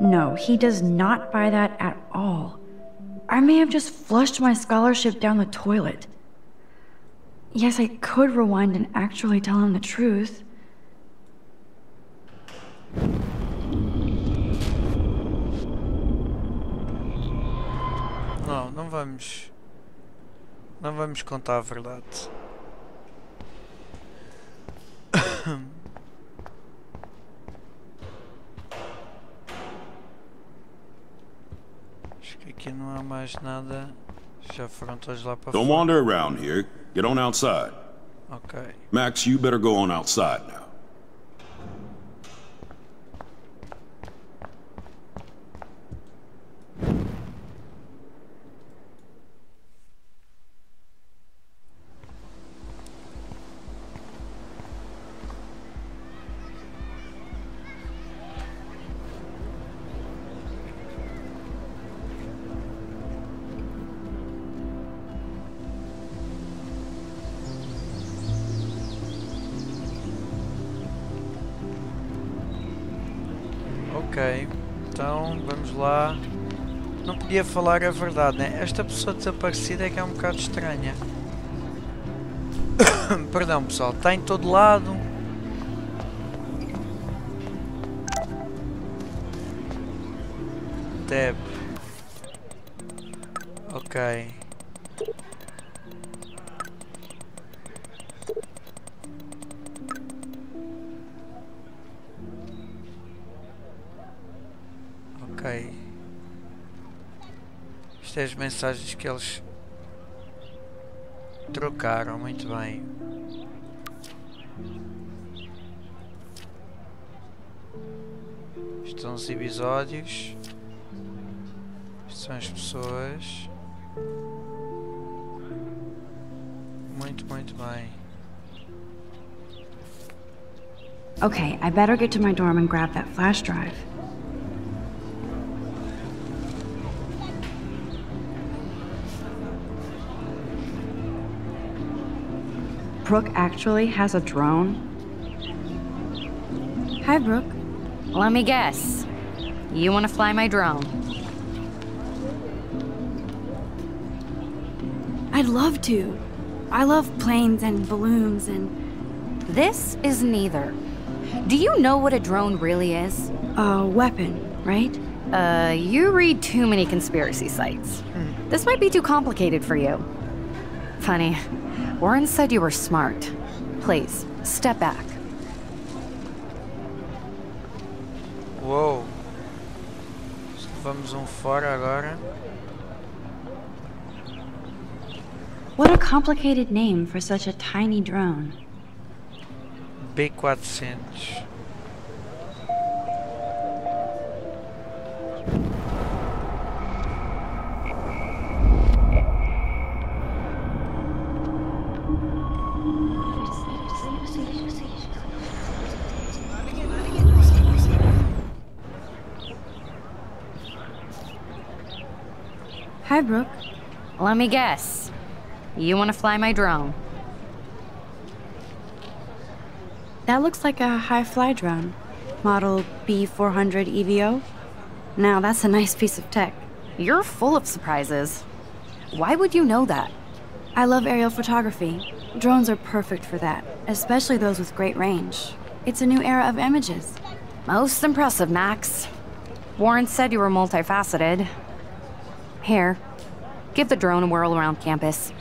[SPEAKER 4] No, he does not buy that at all. I may have just flushed my scholarship down the toilet. Yes, I could rewind and actually tell him the truth.
[SPEAKER 1] Não vamos... Não vamos contar a verdade. Acho que aqui não há mais nada. Já foram todos lá para fora.
[SPEAKER 11] Don't wander around here. Get on outside.
[SPEAKER 1] Okay.
[SPEAKER 11] Max, you better go on outside now.
[SPEAKER 1] Ok, então vamos lá. Não podia falar a verdade, né? Esta pessoa desaparecida é que é um bocado estranha. Perdão, pessoal, está em todo lado. Tab. Ok. Ok. Isto é as mensagens que eles trocaram, muito bem. Isto são os episódios. Isto são as pessoas. Muito bem.
[SPEAKER 4] Okay, I better get to my dorm and grab that flash drive. Brooke actually has a drone?
[SPEAKER 9] Hi, Brooke.
[SPEAKER 2] Let me guess. You want to fly my drone?
[SPEAKER 9] I'd love to. I love planes and balloons and...
[SPEAKER 2] This is neither. Do you know what a drone really is?
[SPEAKER 9] A weapon, right?
[SPEAKER 2] You read too many conspiracy sites. This might be too complicated for you. Funny. Warren said you were smart. Please, step back.
[SPEAKER 1] Vamos fora agora.
[SPEAKER 9] What a complicated name for such a tiny drone.
[SPEAKER 1] B400.
[SPEAKER 9] Hi, Brooke.
[SPEAKER 2] Let me guess. You want to fly my drone?
[SPEAKER 9] That looks like a high-fly drone. Model B400 EVO. Now, that's a nice piece of tech.
[SPEAKER 2] You're full of surprises. Why would you know that?
[SPEAKER 9] I love aerial photography. Drones are perfect for that, especially those with great range. It's a new era of images.
[SPEAKER 2] Most impressive, Max. Warren said you were multifaceted. Here, give the drone a whirl around campus.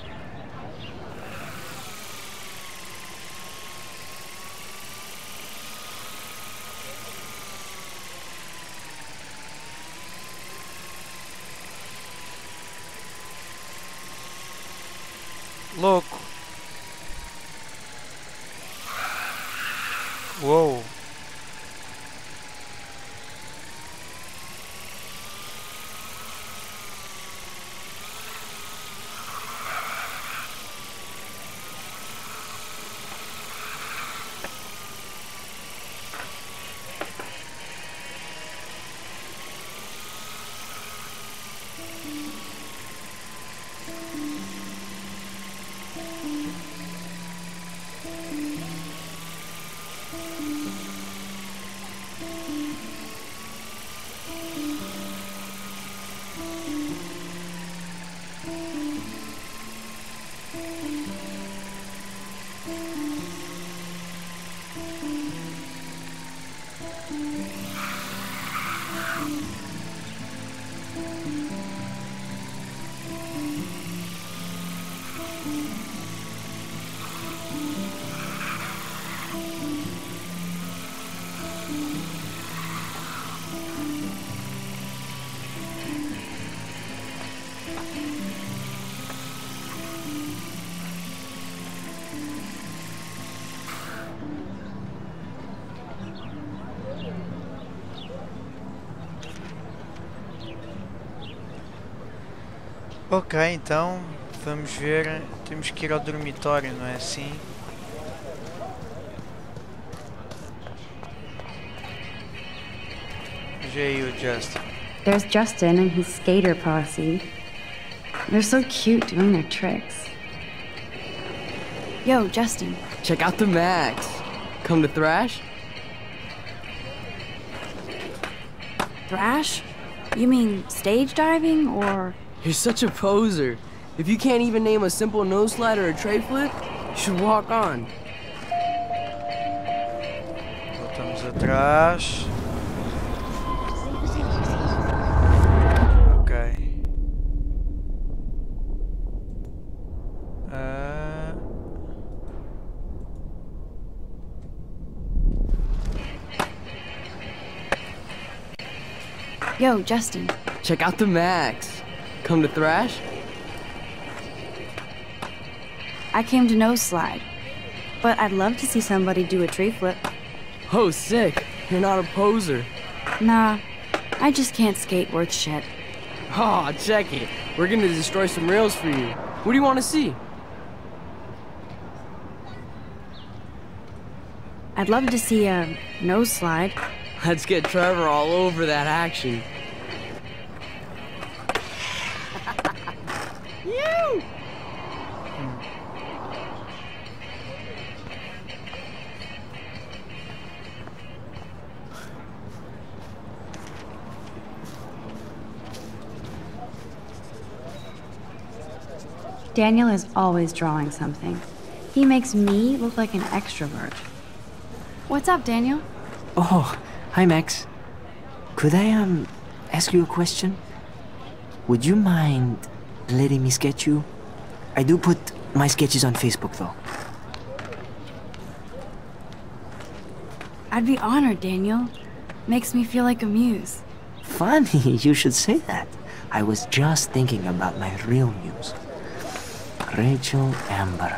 [SPEAKER 1] Louco. Uou. Ok, então vamos ver. Temos que ir ao dormitório, não é assim? Veja aí o Justin.
[SPEAKER 9] There's Justin and his skater posse. They're so cute doing their tricks. Yo, Justin.
[SPEAKER 6] Check out the Max. Come to thrash?
[SPEAKER 9] Thrash? You mean stage diving or...
[SPEAKER 6] You're such a poser. If you can't even name a simple nose slide or a tray flip, you should walk on.
[SPEAKER 1] Voltamos atrás. Ok.
[SPEAKER 9] Yo, Justin.
[SPEAKER 6] Check out the Max. Come to thrash?
[SPEAKER 9] I came to nose slide, but I'd love to see somebody do a tree flip.
[SPEAKER 6] Oh, sick. You're not a poser.
[SPEAKER 9] Nah, I just can't skate worth shit.
[SPEAKER 6] Oh, check it. We're gonna destroy some rails for you. What do you want to see?
[SPEAKER 9] I'd love to see a nose slide.
[SPEAKER 6] Let's get Trevor all over that action. You!
[SPEAKER 9] Daniel is always drawing something. He makes me look like an extrovert. What's up, Daniel?
[SPEAKER 6] Oh, hi, Max. Could I, ask you a question? Would you mind letting me sketch you? I do put my sketches on Facebook, though.
[SPEAKER 9] I'd be honored, Daniel. Makes me feel like a muse.
[SPEAKER 6] Funny you should say that. I was just thinking about my real muse. Rachel Amber.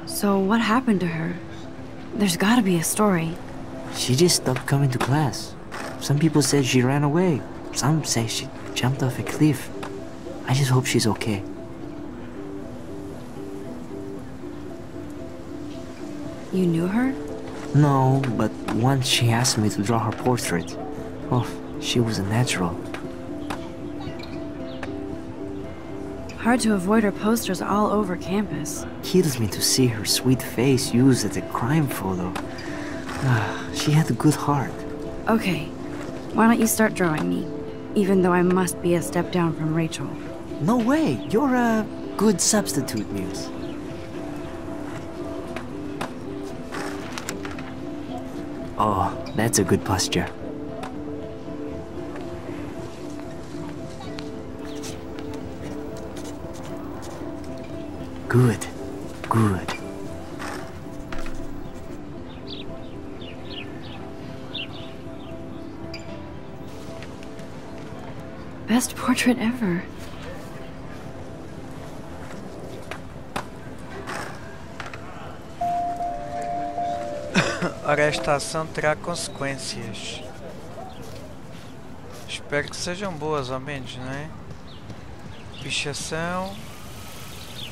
[SPEAKER 9] So what happened to her? There's gotta be a story.
[SPEAKER 6] She just stopped coming to class. Some people said she ran away. Some say she jumped off a cliff. I just hope she's okay.
[SPEAKER 9] You knew her?
[SPEAKER 6] No, but once she asked me to draw her portrait. Oh, she was a natural.
[SPEAKER 9] Hard to avoid her posters all over campus.
[SPEAKER 6] Kills me to see her sweet face used as a crime photo. She had a good heart.
[SPEAKER 9] Okay, why don't you start drawing me? Even though I must be a step down from Rachel.
[SPEAKER 6] No way, you're a good substitute, Muse. Oh, that's a good posture. Good, good.
[SPEAKER 9] Best portrait ever.
[SPEAKER 1] Ora, esta ação terá consequências. Espero que sejam boas, ao menos, não é? Pichação.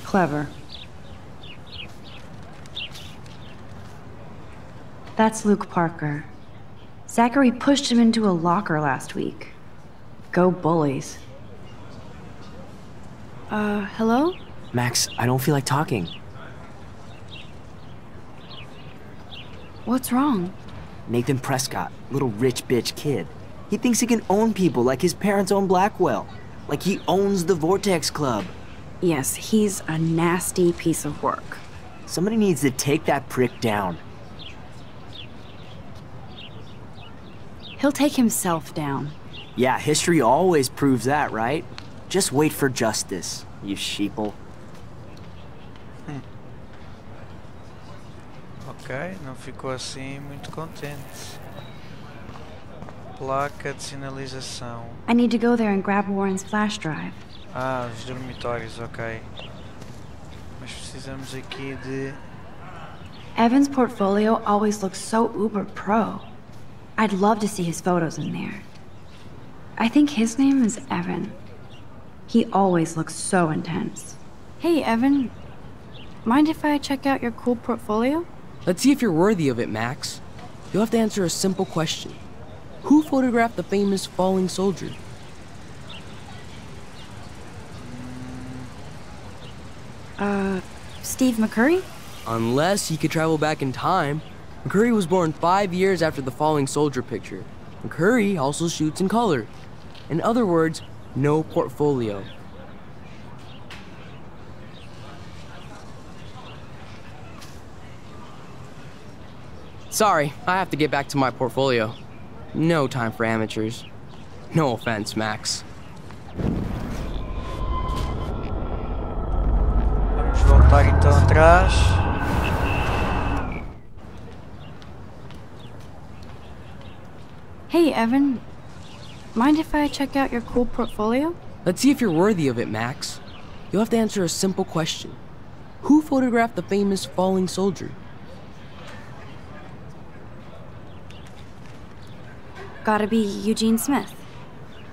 [SPEAKER 9] Clever. That's Luke Parker. Zachary pushed him into a locker last week. Go bullies. Hello?
[SPEAKER 6] Max, I don't feel like talking.
[SPEAKER 9] What's wrong?
[SPEAKER 6] Nathan Prescott, little rich bitch kid. He thinks he can own people like his parents own Blackwell. Like he owns the Vortex Club.
[SPEAKER 9] Yes, he's a nasty piece of work.
[SPEAKER 6] Somebody needs to take that prick down.
[SPEAKER 9] He'll take himself down.
[SPEAKER 6] Yeah, history always proves that, right? Just wait for justice, you sheeple.
[SPEAKER 1] Ok, não ficou assim muito contente. Placa de sinalização.
[SPEAKER 9] I need to go there and grab Warren's flash drive.
[SPEAKER 1] Ah, os dormitórios, ok. Mas precisamos aqui de...
[SPEAKER 9] Evan's portfolio always looks so uber pro. I'd love to see his photos in there. I think his name is Evan. He always looks so intense. Hey, Evan. Mind if I check out your cool portfolio?
[SPEAKER 12] Let's see if you're worthy of it, Max. You'll have to answer a simple question. Who photographed the famous falling soldier?
[SPEAKER 9] Steve McCurry?
[SPEAKER 12] Unless he could travel back in time. McCurry was born 5 years after the falling soldier picture. McCurry also shoots in color. In other words, no portfolio. Sorry, I have to get back to my portfolio. No time for amateurs. No offense, Max.
[SPEAKER 1] Vamos voltar então atrás.
[SPEAKER 9] Hey, Evan. Mind if I check out your cool portfolio?
[SPEAKER 12] Let's see if you're worthy of it, Max. You'll have to answer a simple question. Who photographed the famous falling soldier?
[SPEAKER 9] Gotta be Eugene Smith.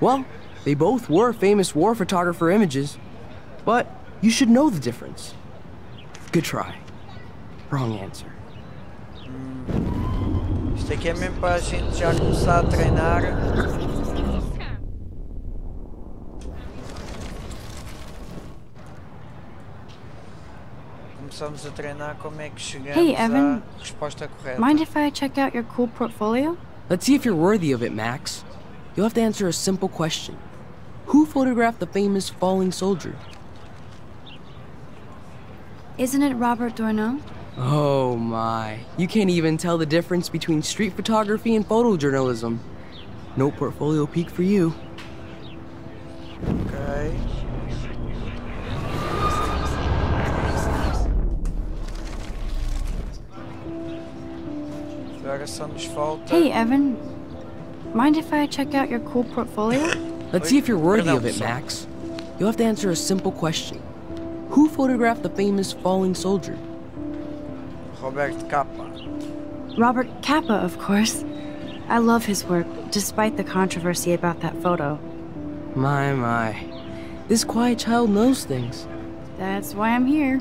[SPEAKER 12] Well, they both were famous war photographer images. But you should know the difference. Good try. Wrong answer.
[SPEAKER 1] Isto aqui é mesmo para a gente já começar a treinar. Começamos a treinar como é que chegamos à resposta correta.
[SPEAKER 9] Mind if I check out your cool portfolio?
[SPEAKER 12] Let's see if you're worthy of it, Max. You'll have to answer a simple question. Who photographed the famous falling soldier?
[SPEAKER 9] Isn't it Robert Doisneau?
[SPEAKER 12] Oh my. You can't even tell the difference between street photography and photojournalism. No portfolio peak for you.
[SPEAKER 1] Okay. agora só nos falta...
[SPEAKER 9] Hey, Evan. Mind if I check out your cool portfolio?
[SPEAKER 12] Let's see if you're worthy of it, Max. You'll have to answer a simple question. Who photographed the famous falling soldier?
[SPEAKER 1] Robert Capa.
[SPEAKER 9] Robert Capa, of course. I love his work, despite the controversy about that photo.
[SPEAKER 12] My. This quiet child knows things.
[SPEAKER 9] That's why I'm here.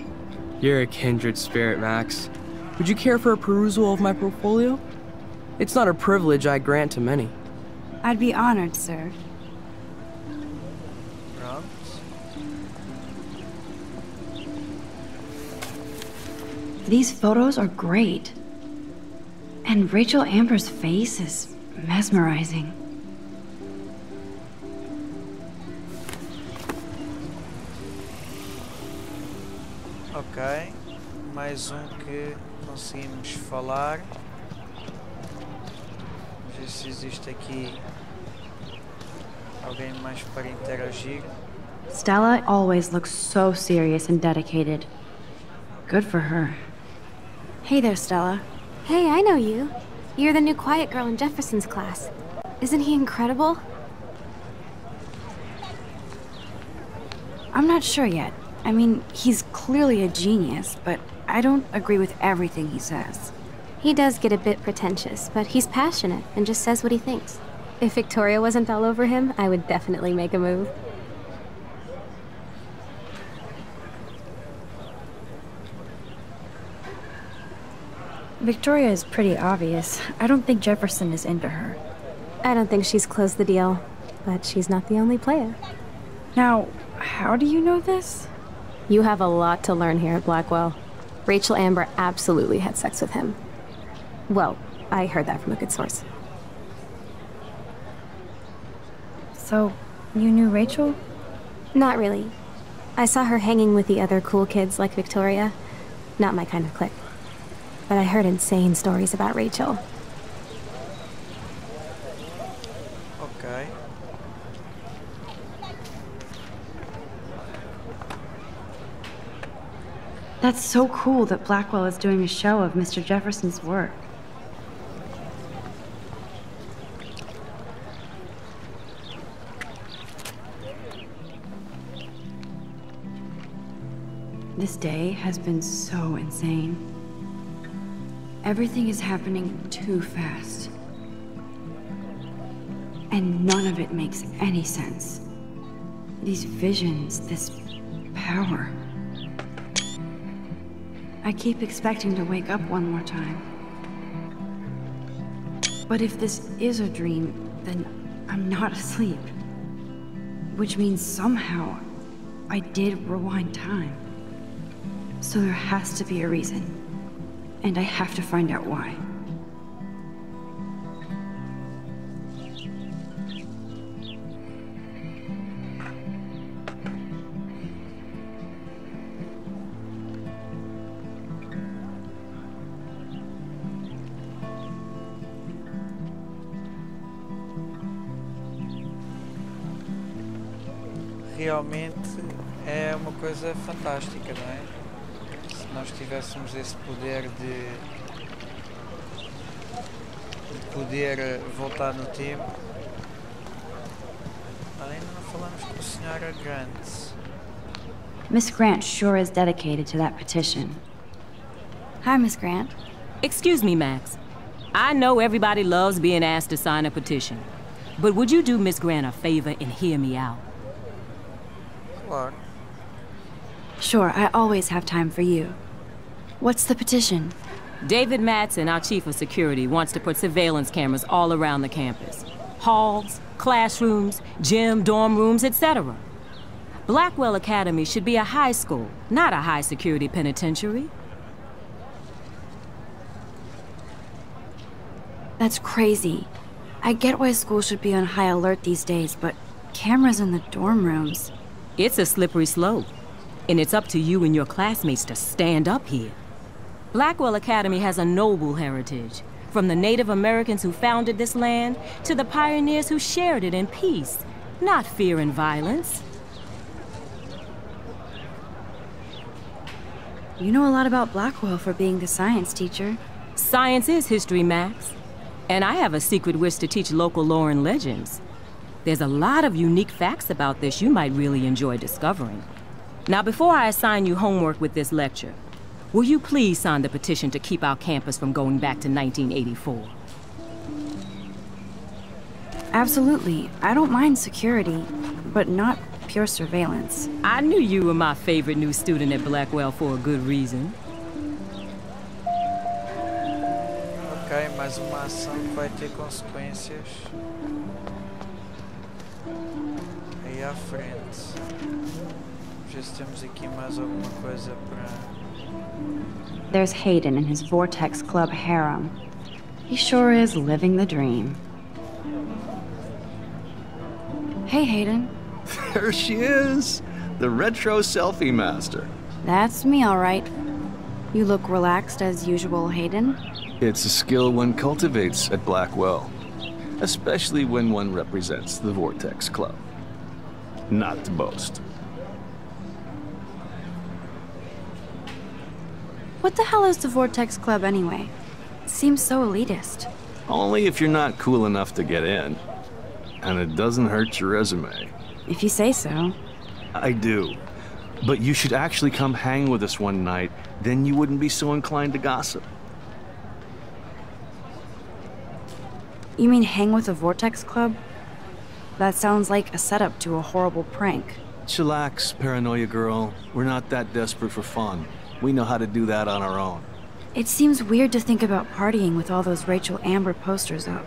[SPEAKER 12] You're a kindred spirit, Max. Would you care for a perusal of my portfolio? It's not a privilege I grant to many.
[SPEAKER 9] I'd be honored, sir. These photos are great. And Rachel Amber's face is mesmerizing.
[SPEAKER 1] Ok, mais que conseguimos falar. Vamos ver se existe aqui alguém mais para interagir.
[SPEAKER 9] Stella always looks so serious and dedicated. Good for her. Hey there, Stella.
[SPEAKER 8] Hey, I know you. You're the new quiet girl in Jefferson's class. Isn't he incredible?
[SPEAKER 9] I'm not sure yet. I mean, he's clearly a genius, but I don't agree with everything he says.
[SPEAKER 8] He does get a bit pretentious, but he's passionate and just says what he thinks. If Victoria wasn't all over him, I would definitely make a move.
[SPEAKER 9] Victoria is pretty obvious. I don't think Jefferson is into her.
[SPEAKER 8] I don't think she's closed the deal, but she's not the only player.
[SPEAKER 9] Now, how do you know this?
[SPEAKER 8] You have a lot to learn here at Blackwell. Rachel Amber absolutely had sex with him. Well, I heard that from a good source.
[SPEAKER 9] So, you knew Rachel?
[SPEAKER 8] Not really. I saw her hanging with the other cool kids like Victoria. Not my kind of clique. But I heard insane stories about Rachel.
[SPEAKER 1] Okay.
[SPEAKER 9] That's so cool that Blackwell is doing a show of Mr. Jefferson's work. This day has been so insane. Everything is happening too fast. And none of it makes any sense. These visions, this power. I keep expecting to wake up one more time. But if this is a dream, then I'm not asleep. Which means somehow I did rewind time. So there has to be a reason. And I have to find out why.
[SPEAKER 1] Realmente é uma coisa fantástica, não é? Se nós tivéssemos esse poder de poder voltar no tempo. Ainda não falamos com a senhora Grant.
[SPEAKER 9] Miss Grant sure is dedicated to that petition. Hi, Miss Grant.
[SPEAKER 13] Excuse me, Max. I know everybody loves being asked to sign a petition. But would you do Miss Grant a favor and hear me out?
[SPEAKER 1] Claro.
[SPEAKER 9] Sure, I always have time for you. What's the petition?
[SPEAKER 13] David Madsen, our chief of security, wants to put surveillance cameras all around the campus. Halls, classrooms, gym, dorm rooms, etc. Blackwell Academy should be a high school, not a high-security penitentiary.
[SPEAKER 9] That's crazy. I get why schools should be on high alert these days, but cameras in the dorm rooms...
[SPEAKER 13] It's a slippery slope, and it's up to you and your classmates to stand up here. Blackwell Academy has a noble heritage, from the Native Americans who founded this land to the pioneers who shared it in peace, not fear and violence.
[SPEAKER 9] You know a lot about Blackwell for being the science teacher.
[SPEAKER 13] Science is history, Max. And I have a secret wish to teach local lore and legends. There's a lot of unique facts about this you might really enjoy discovering. Now, before I assign you homework with this lecture, will you please sign the petition to keep our campus from going back to 1984?
[SPEAKER 9] Absolutely. I don't mind security, but not pure surveillance.
[SPEAKER 13] I knew you were my favorite new student at Blackwell for a good reason.
[SPEAKER 1] Ok, mais uma ação que vai ter consequências aí à frente. Vamos ver se temos aqui mais alguma coisa para...
[SPEAKER 9] There's Hayden in his Vortex Club harem. He sure is living the dream. Hey, Hayden.
[SPEAKER 14] There she is! The retro selfie master.
[SPEAKER 9] That's me, all right. You look relaxed as usual, Hayden.
[SPEAKER 14] It's a skill one cultivates at Blackwell, especially when one represents the Vortex Club. Not to boast.
[SPEAKER 9] What the hell is the Vortex Club anyway? It seems so elitist.
[SPEAKER 14] Only if you're not cool enough to get in. And it doesn't hurt your resume.
[SPEAKER 9] If you say so.
[SPEAKER 14] I do. But you should actually come hang with us one night, then you wouldn't be so inclined to gossip.
[SPEAKER 9] You mean hang with the Vortex Club? That sounds like a setup to a horrible prank.
[SPEAKER 14] Chillax, paranoia girl. We're not that desperate for fun. We know how to do that on our own.
[SPEAKER 9] It seems weird to think about partying with all those Rachel Amber posters up.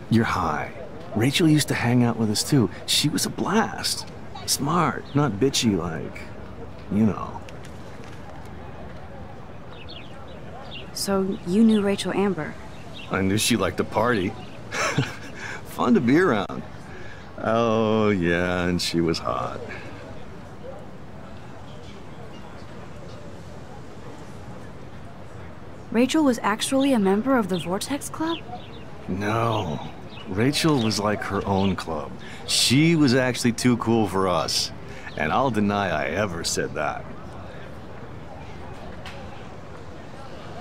[SPEAKER 14] You're high. Rachel used to hang out with us too. She was a blast. Smart, not bitchy like, you know.
[SPEAKER 9] So you knew Rachel Amber?
[SPEAKER 14] I knew she liked to party. Fun to be around. Oh yeah, and she was hot.
[SPEAKER 9] Rachel was actually a member of the Vortex Club?
[SPEAKER 14] No. Rachel was like her own club. She was actually too cool for us. And I'll deny I ever said that.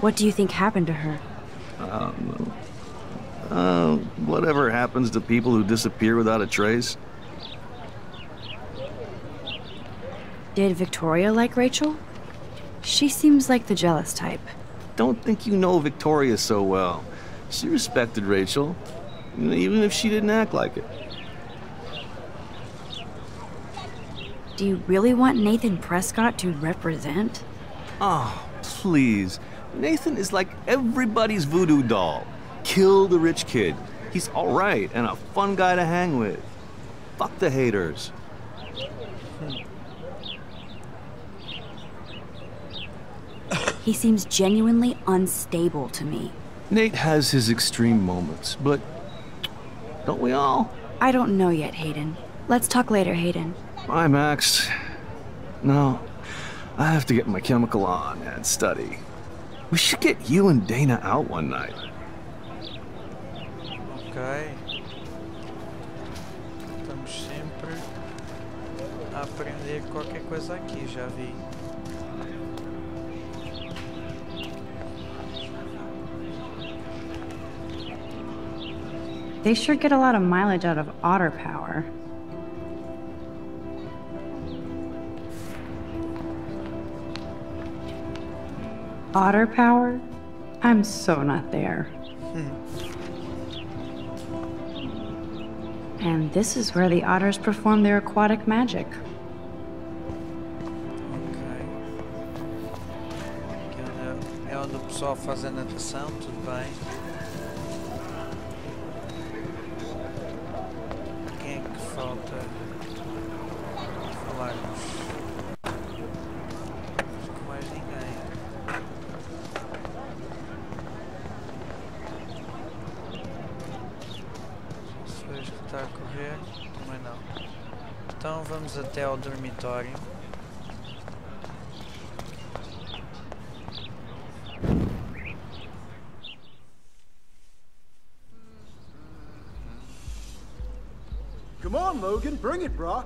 [SPEAKER 9] What do you think happened to her?
[SPEAKER 14] I don't know. Whatever happens to people who disappear without a trace.
[SPEAKER 9] Did Victoria like Rachel? She seems like the jealous type.
[SPEAKER 14] Don't think you know Victoria so well. She respected Rachel, even if she didn't act like it.
[SPEAKER 9] Do you really want Nathan Prescott to represent?
[SPEAKER 14] Oh, please. Nathan is like everybody's voodoo doll. Kill the rich kid. He's all right and a fun guy to hang with. Fuck the haters.
[SPEAKER 9] He seems genuinely unstable to me.
[SPEAKER 14] Nate has his extreme moments, but don't we all?
[SPEAKER 9] I don't know yet, Hayden. Let's talk later, Hayden.
[SPEAKER 14] Bye, Max. No, I have to get my chemical on and study. We should get you and Dana out one night.
[SPEAKER 1] Ok. Estamos sempre a aprender qualquer coisa aqui, já vi.
[SPEAKER 9] They sure get a lot of mileage out of otter power. Otter power? I'm so not there. And this is where the otters perform their aquatic magic.
[SPEAKER 1] Aqui é onde o pessoal faz a natação, tudo bem. Quem é que falta falarmos? Acho que mais ninguém. Se vejo que está a correr, também não. Então vamos até ao dormitório.
[SPEAKER 15] Come on, Logan, bring it, brah.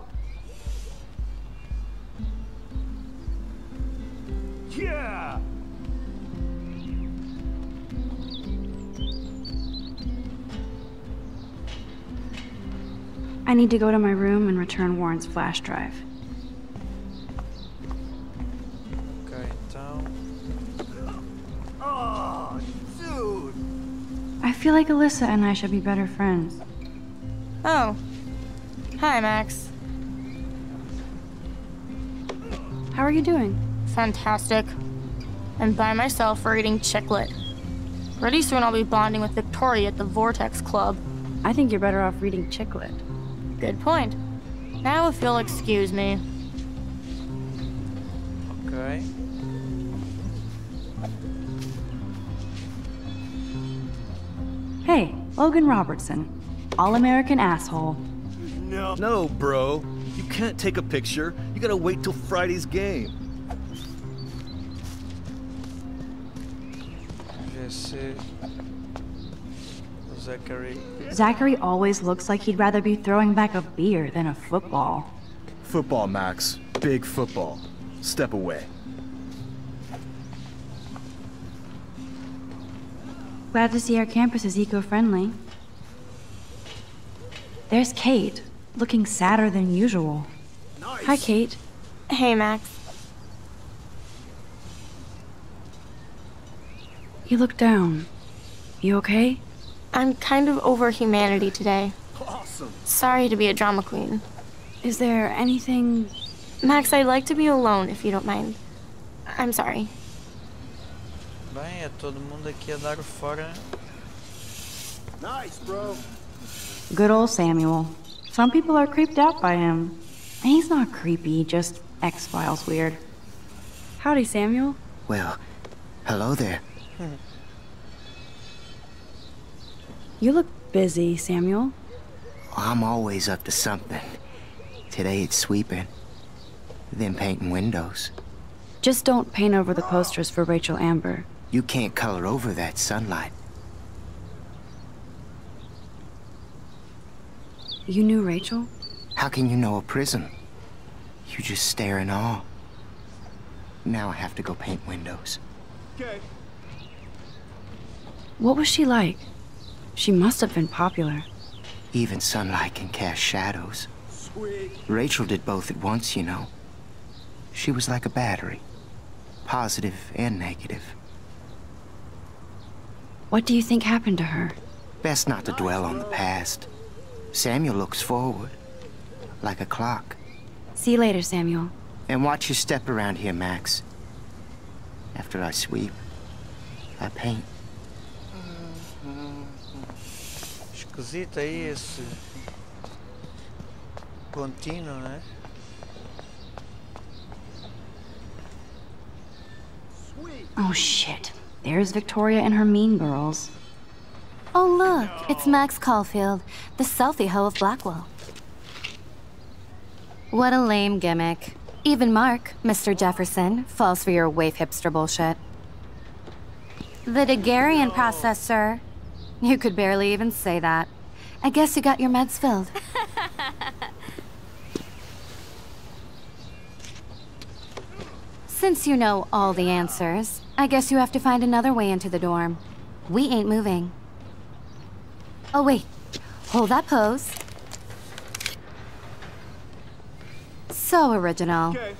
[SPEAKER 10] Yeah!
[SPEAKER 4] I need to go to my room and return Warren's flash drive.
[SPEAKER 1] Ok, então...
[SPEAKER 15] Oh, dude!
[SPEAKER 4] I feel like Alyssa and I should be better friends.
[SPEAKER 5] Oh. Hi, Max.
[SPEAKER 4] How are you doing?
[SPEAKER 5] Fantastic. I'm by myself reading chicklet. Pretty soon I'll be bonding with Victoria at the Vortex Club.
[SPEAKER 4] I think you're better off reading chicklet.
[SPEAKER 5] Good point. Now if you'll excuse me.
[SPEAKER 1] Ok.
[SPEAKER 4] Hey, Logan Robertson. All-American asshole.
[SPEAKER 14] No, bro. You can't take a picture. You gotta wait till Friday's game.
[SPEAKER 1] Jesse... Zachary...
[SPEAKER 4] Zachary always looks like he'd rather be throwing back a beer than a football.
[SPEAKER 15] Football, Max. Big football. Step away.
[SPEAKER 4] Glad to see our campus is eco-friendly. There's Kate, looking sadder than usual. Nice. Hi, Kate.
[SPEAKER 5] Hey, Max.
[SPEAKER 4] You look down. You okay?
[SPEAKER 5] I'm kind of over humanity today.
[SPEAKER 15] Awesome.
[SPEAKER 5] Sorry to be a drama queen.
[SPEAKER 4] Is there anything...
[SPEAKER 5] Max, I'd like to be alone if you don't mind. I'm sorry.
[SPEAKER 1] Bem, é todo mundo aqui a dar o fora.
[SPEAKER 15] Nice, bro.
[SPEAKER 4] Good old Samuel. Some people are creeped out by him. And he's not creepy, just X-Files weird. Howdy, Samuel.
[SPEAKER 6] Well, hello there.
[SPEAKER 4] You look busy, Samuel.
[SPEAKER 6] I'm always up to something. Today it's sweeping, then painting windows.
[SPEAKER 4] Just don't paint over the posters for Rachel Amber.
[SPEAKER 6] You can't color over that sunlight.
[SPEAKER 4] You knew Rachel?
[SPEAKER 6] How can you know a prison? You just stare in awe. Now I have to go paint windows.
[SPEAKER 15] Okay.
[SPEAKER 4] What was she like? She must have been popular.
[SPEAKER 6] Even sunlight can cast shadows.
[SPEAKER 15] Sweet.
[SPEAKER 6] Rachel did both at once, you know. She was like a battery. Positive and negative.
[SPEAKER 4] What do you think happened to her?
[SPEAKER 6] Best not to dwell on the past. Samuel looks forward. Like a clock.
[SPEAKER 4] See you later, Samuel.
[SPEAKER 6] And watch your step around here, Max. After I sweep, I paint.
[SPEAKER 1] Esquisito aí esse contínuo, né?
[SPEAKER 4] Oh shit. There's Victoria and her mean girls.
[SPEAKER 2] Oh look, it's Max Caulfield, the selfie hoe of Blackwell. What a lame gimmick. Even Mark, Mr. Jefferson, falls for your waif hipster bullshit. The Daguerrean process, sir. You could barely even say that. I guess you got your meds filled. Since you know all the answers, I guess you have to find another way into the dorm. We ain't moving. Oh wait, hold that pose. So original.
[SPEAKER 15] Okay.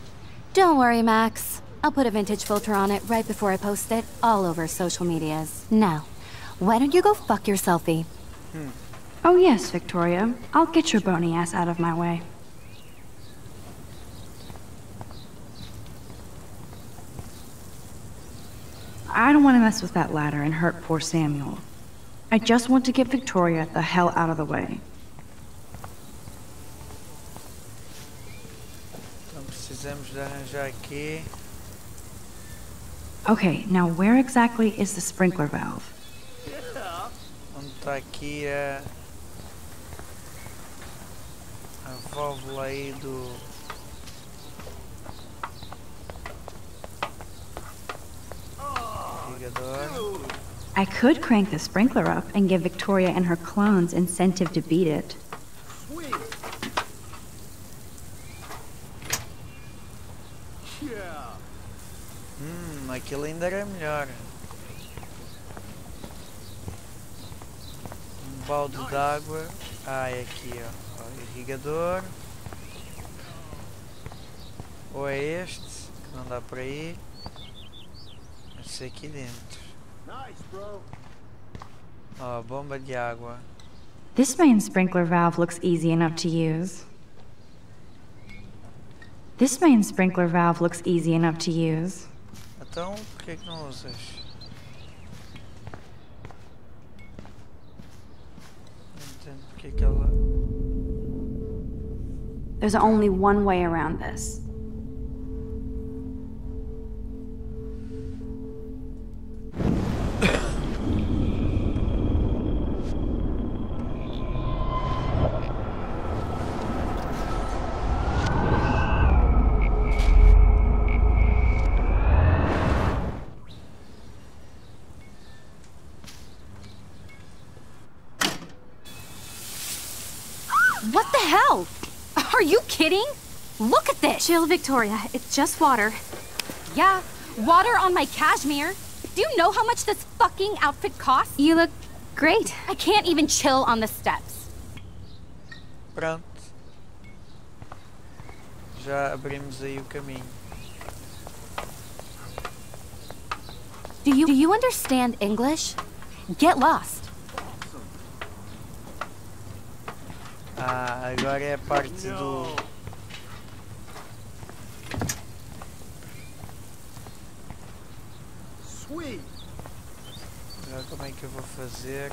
[SPEAKER 2] Don't worry, Max. I'll put a vintage filter on it right before I post it all over social medias. Now, why don't you go fuck your selfie?
[SPEAKER 4] Oh yes, Victoria. I'll get your bony ass out of my way. I don't want to mess with that ladder and hurt poor Samuel. I just want to get Victoria the hell out of the way.
[SPEAKER 1] Então precisamos de arranjar aqui.
[SPEAKER 4] Okay, now where exactly is the sprinkler valve?
[SPEAKER 1] Onde está aqui a válvula aí do... irrigador.
[SPEAKER 4] I could crank the sprinkler up and give Victoria and her clones incentive to beat it.
[SPEAKER 15] Sweet. Yeah.
[SPEAKER 1] Aquilo ainda era melhor. balde d'água. Ah, é aqui, ó. O irrigador. Ou é este, que não dá para ir. Esse aqui dentro. Ó, bomba de água.
[SPEAKER 9] This main sprinkler valve looks easy enough to use. This main sprinkler valve looks easy enough to use.
[SPEAKER 1] Então, por que não usas? Não entendo porque que ela...
[SPEAKER 9] There's only one way around this.
[SPEAKER 8] What the hell? Are you kidding? Look at this! Chill, Victoria. It's just water. Yeah, water on my cashmere. Do you know how much this fucking outfit costs? You look great. I can't even chill on the steps.
[SPEAKER 1] Pronto. Já abrimos aí o caminho.
[SPEAKER 2] Do you understand English? Get lost.
[SPEAKER 1] Ah, agora é a parte do...
[SPEAKER 15] Sweet.
[SPEAKER 1] Agora como é que eu vou fazer?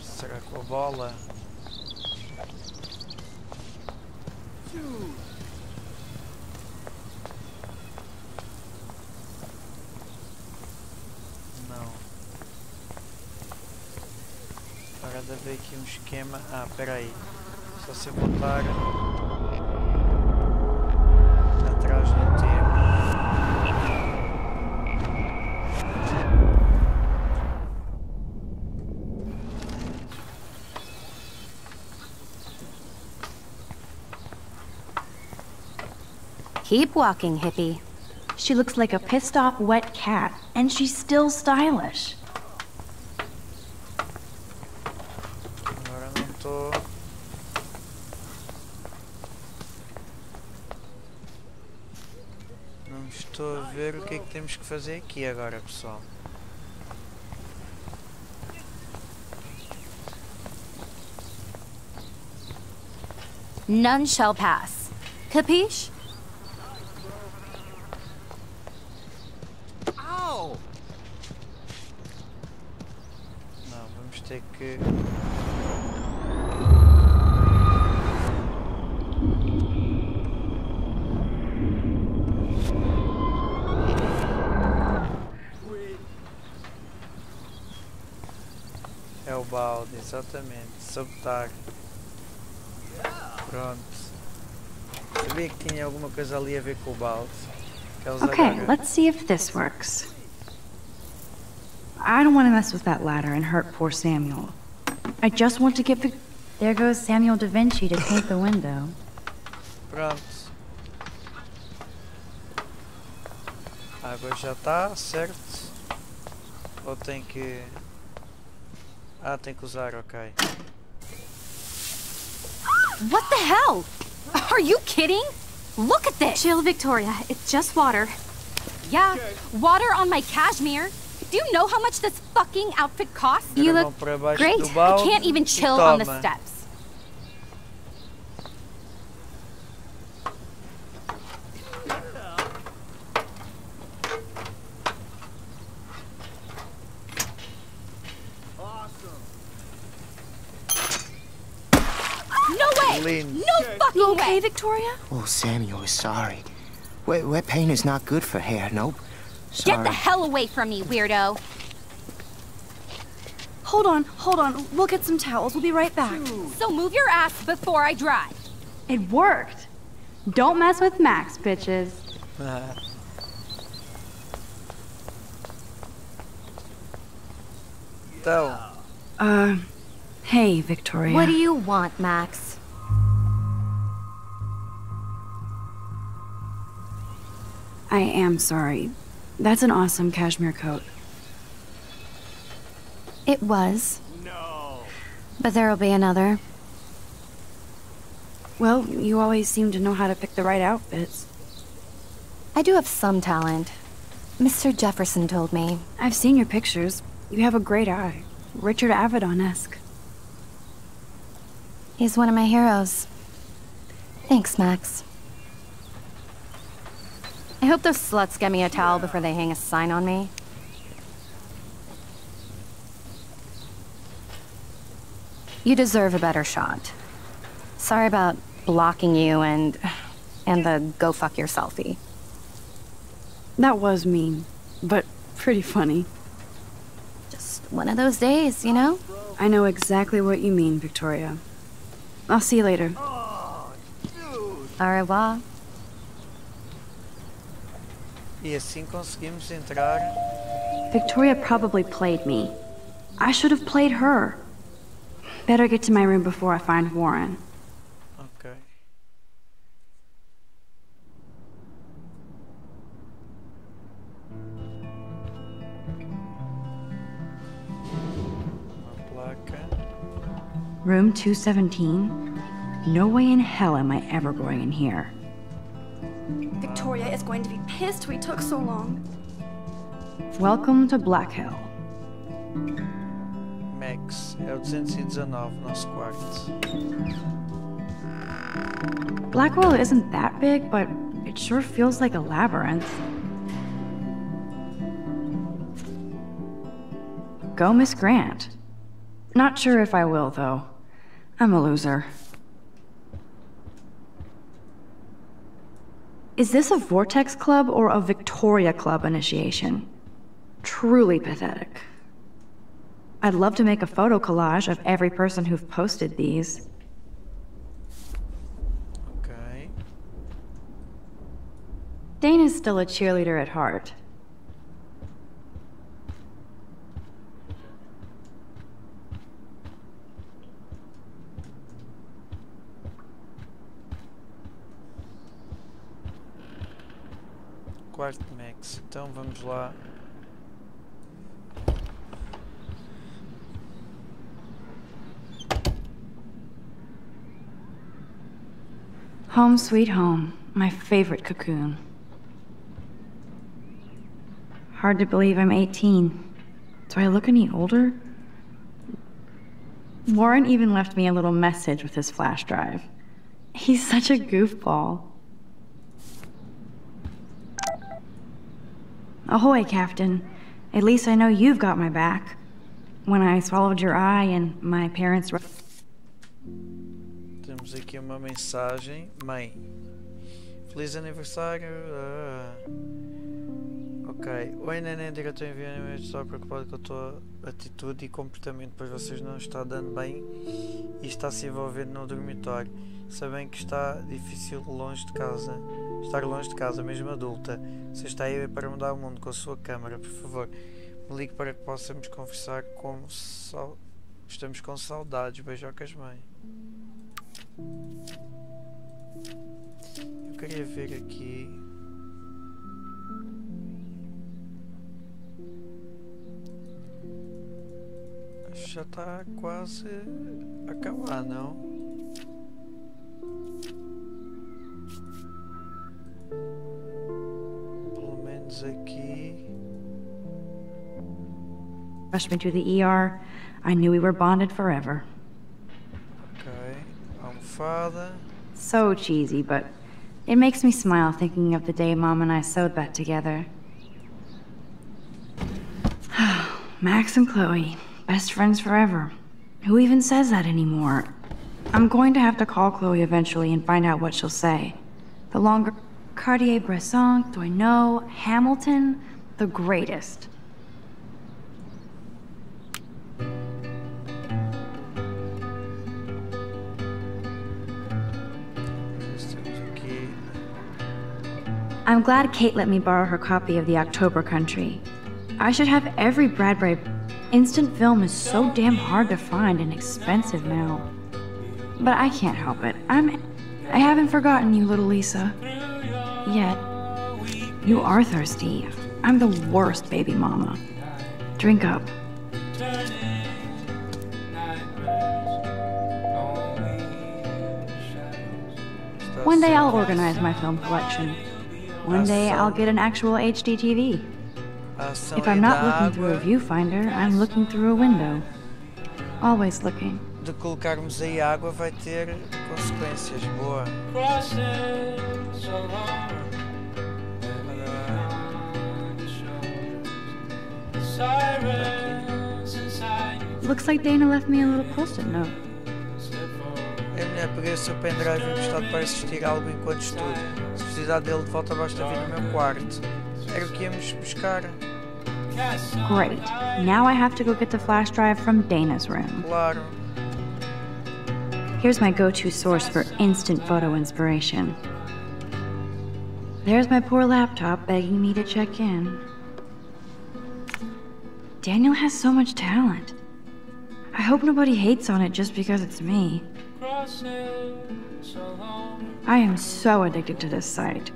[SPEAKER 1] Será com a bola? Agora deve haver aqui um esquema. Ah, espera aí. Só se eu voltar atrás no tempo.
[SPEAKER 2] Keep walking, hippie.
[SPEAKER 9] She looks like a pissed off wet cat, and she's still stylish.
[SPEAKER 1] Agora não estou. Não estou a ver o que é que temos que fazer aqui agora, pessoal.
[SPEAKER 2] None shall pass. Capiche?
[SPEAKER 1] Não, vamos ter que... É o balde, exatamente. Sabotar. Pronto. Sabia que tinha alguma coisa ali a ver com o balde.
[SPEAKER 9] Okay, let's see if this works. I don't want to mess with that ladder and hurt poor Samuel. I just want to get the... There goes Samuel da Vinci to paint the window.
[SPEAKER 1] Pronto. A água já está, certo? Ou tem que... Ah, tem que usar, ok.
[SPEAKER 8] What the hell? Are you kidding? Look at this! Chill, Victoria. It's just water. Yeah, water on my cashmere. Do you know how much this fucking outfit costs? You look great. I can't even chill on the steps. No fucking
[SPEAKER 16] You okay,
[SPEAKER 8] way.
[SPEAKER 16] Victoria?
[SPEAKER 17] Oh, Samuel is sorry. Wet paint is not good for hair, nope. Sorry.
[SPEAKER 8] Get the hell away from me, weirdo.
[SPEAKER 16] Hold on. We'll get some towels. We'll be right back.
[SPEAKER 8] So move your ass before I drive.
[SPEAKER 9] It worked. Don't mess with Max, bitches.
[SPEAKER 1] Então.
[SPEAKER 9] Hey, Victoria.
[SPEAKER 2] What do you want, Max?
[SPEAKER 9] I am sorry. That's an awesome cashmere coat.
[SPEAKER 2] It was. No. But there'll be another.
[SPEAKER 9] Well, you always seem to know how to pick the right outfits.
[SPEAKER 2] I do have some talent. Mr. Jefferson told me.
[SPEAKER 9] I've seen your pictures. You have a great eye. Richard Avedon-esque.
[SPEAKER 2] He's one of my heroes. Thanks, Max. I hope those sluts get me a towel before they hang a sign on me. You deserve a better shot. Sorry about blocking you and the go fuck your selfie.
[SPEAKER 9] That was mean, but pretty funny.
[SPEAKER 2] Just one of those days, you know?
[SPEAKER 9] I know exactly what you mean, Victoria. I'll see you later.
[SPEAKER 2] Au revoir.
[SPEAKER 1] E assim conseguimos entrar.
[SPEAKER 9] Victoria probably played me. I should have played her. Better get to my room before I find Warren.
[SPEAKER 1] Ok. Uma placa.
[SPEAKER 9] Room 217? No way in hell am I ever going in here.
[SPEAKER 16] Victoria is going to be pissed we took so long.
[SPEAKER 9] Welcome to Black Hill.
[SPEAKER 1] Max, é o 219, nosso quarto.
[SPEAKER 9] Blackwell isn't that big, but it sure feels like a labyrinth. Go Miss Grant. Not sure if I will, though. I'm a loser. Is this a Vortex Club or a Victoria Club initiation? Truly pathetic. I'd love to make a photo collage of every person who've posted these.
[SPEAKER 1] Ok.
[SPEAKER 9] Dana's still a cheerleader at heart.
[SPEAKER 1] Quarto Max, então vamos lá.
[SPEAKER 9] Home sweet home, my favorite cocoon. Hard to believe I'm 18. Do I look any older? Warren even left me a little message with his flash drive. He's such a goofball. Ahoy, Captain. At least I know you've got my back. When I swallowed your eye and my parents...
[SPEAKER 1] Temos aqui uma mensagem. Mãe, feliz aniversário. Ok. Oi, neném, diretor enviando-me. Estou preocupado com a tua atitude e comportamento, pois vocês não está dando bem e está se envolvendo no dormitório. Sabem que está difícil longe de casa. Estar longe de casa, mesmo adulta. Você está aí para mudar o mundo com a sua câmara, por favor. Me ligue para que possamos conversar como estamos com saudades. Beijocas, mãe. Eu queria ver aqui. Acho que já está quase a acabar, não? Pelo menos aqui.
[SPEAKER 9] Rushed me to the ER. I knew we were bonded forever.
[SPEAKER 1] Ok. Almofada.
[SPEAKER 9] So cheesy, but it makes me smile thinking of the day Mom and I sewed that together. Max and Chloe, best friends forever. Who even says that anymore? I'm going to have to call Chloe eventually and find out what she'll say. The longer Cartier-Bresson, do I know? Hamilton, the greatest. I'm glad Kate let me borrow her copy of The October Country. I should have every Bradbury. Instant film is so damn hard to find and expensive now. But I can't help it. I haven't forgotten you, little Lisa. Yet. You are thirsty. I'm the worst baby mama. Drink up. One day I'll organize my film collection. One day I'll get an actual HD TV. If I'm not looking through a viewfinder, I'm looking through a window. Always looking.
[SPEAKER 1] De colocarmos aí água vai ter consequências. Boa.
[SPEAKER 9] Looks like Dana left me a little post-it note.
[SPEAKER 1] A mulher peguei o seu pendrive emprestado para assistir algo enquanto estudo. Se precisar dele de volta, basta vir no meu quarto. Era o que íamos buscar.
[SPEAKER 9] Great. Now I have to go get the flash drive from Dana's room.
[SPEAKER 1] Claro.
[SPEAKER 9] Here's my go-to source for instant photo inspiration. There's my poor laptop begging me to check in. Daniel has so much talent. I hope nobody hates on it just because it's me. I am so addicted to this site.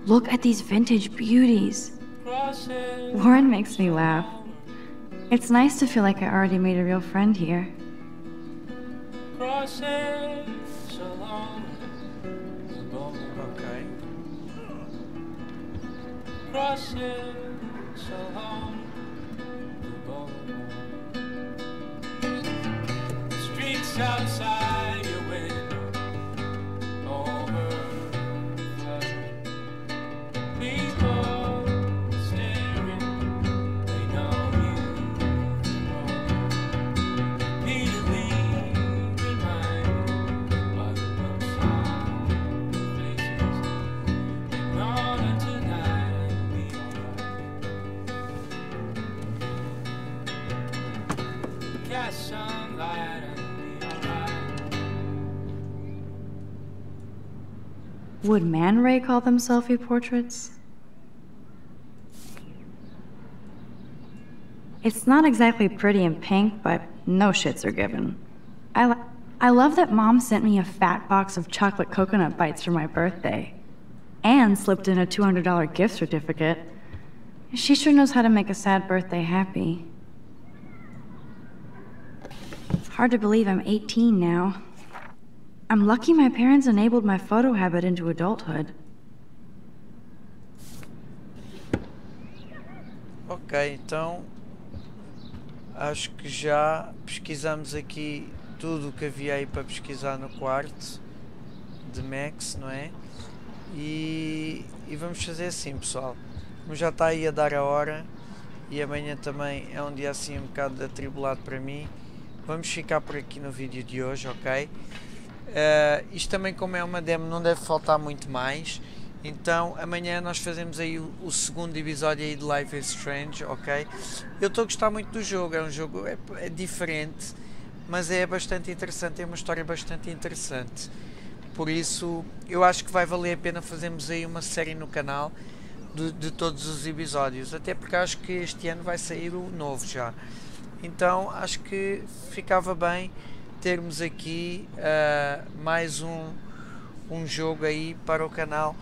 [SPEAKER 9] Look at these vintage beauties. Lauren makes me laugh. It's nice to feel like I already made a real friend here.
[SPEAKER 1] Okay.
[SPEAKER 7] Streets outside your window, people staring, they know you immediately reminded by the looks on their faces. In order tonight will be alright. Cast some light and be alright.
[SPEAKER 9] Would Man Ray call them selfie portraits? It's not exactly pretty in pink, but no shits are given. I love that Mom sent me a fat box of chocolate coconut bites for my birthday. And slipped in a $200 gift certificate. She sure knows how to make a sad birthday happy. Hard to believe I'm 18 now. I'm lucky my parents enabled my photo habit into adulthood.
[SPEAKER 1] Ok, então acho que já pesquisamos aqui tudo o que havia aí para pesquisar no quarto de Max, não é? E vamos fazer assim, pessoal. Como já está aí a dar a hora e amanhã também é um dia assim um bocado atribulado para mim, vamos ficar por aqui no vídeo de hoje, ok? Isto também, como é uma demo, não deve faltar muito mais. Então amanhã nós fazemos aí o segundo episódio aí de lifeisstrange, ok? Eu estou a gostar muito do jogo, é um jogo é diferente, mas é bastante interessante, é uma história bastante interessante. Por isso eu acho que vai valer a pena fazermos aí uma série no canal de todos os episódios, até porque acho que este ano vai sair o novo já. Então acho que ficava bem termos aqui mais um jogo aí para o canal,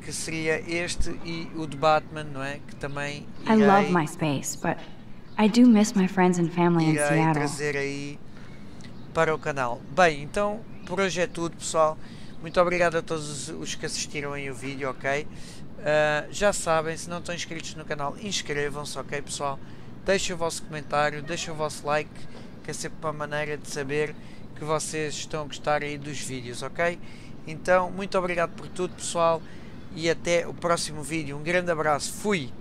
[SPEAKER 1] que seria este e o de Batman, não é? Que também
[SPEAKER 9] I love my space, but I do miss my friends and family in Seattle.
[SPEAKER 1] Trazer aí para o canal. Bem, então por hoje é tudo, pessoal. Muito obrigado a todos os que assistiram aí o vídeo, ok? Já sabem, se não estão inscritos no canal, inscrevam-se, ok, pessoal? Deixem o vosso comentário, deixem o vosso like, que é sempre uma maneira de saber que vocês estão a gostar aí dos vídeos, ok? Então, muito obrigado por tudo, pessoal, e até o próximo vídeo. Um grande abraço, fui!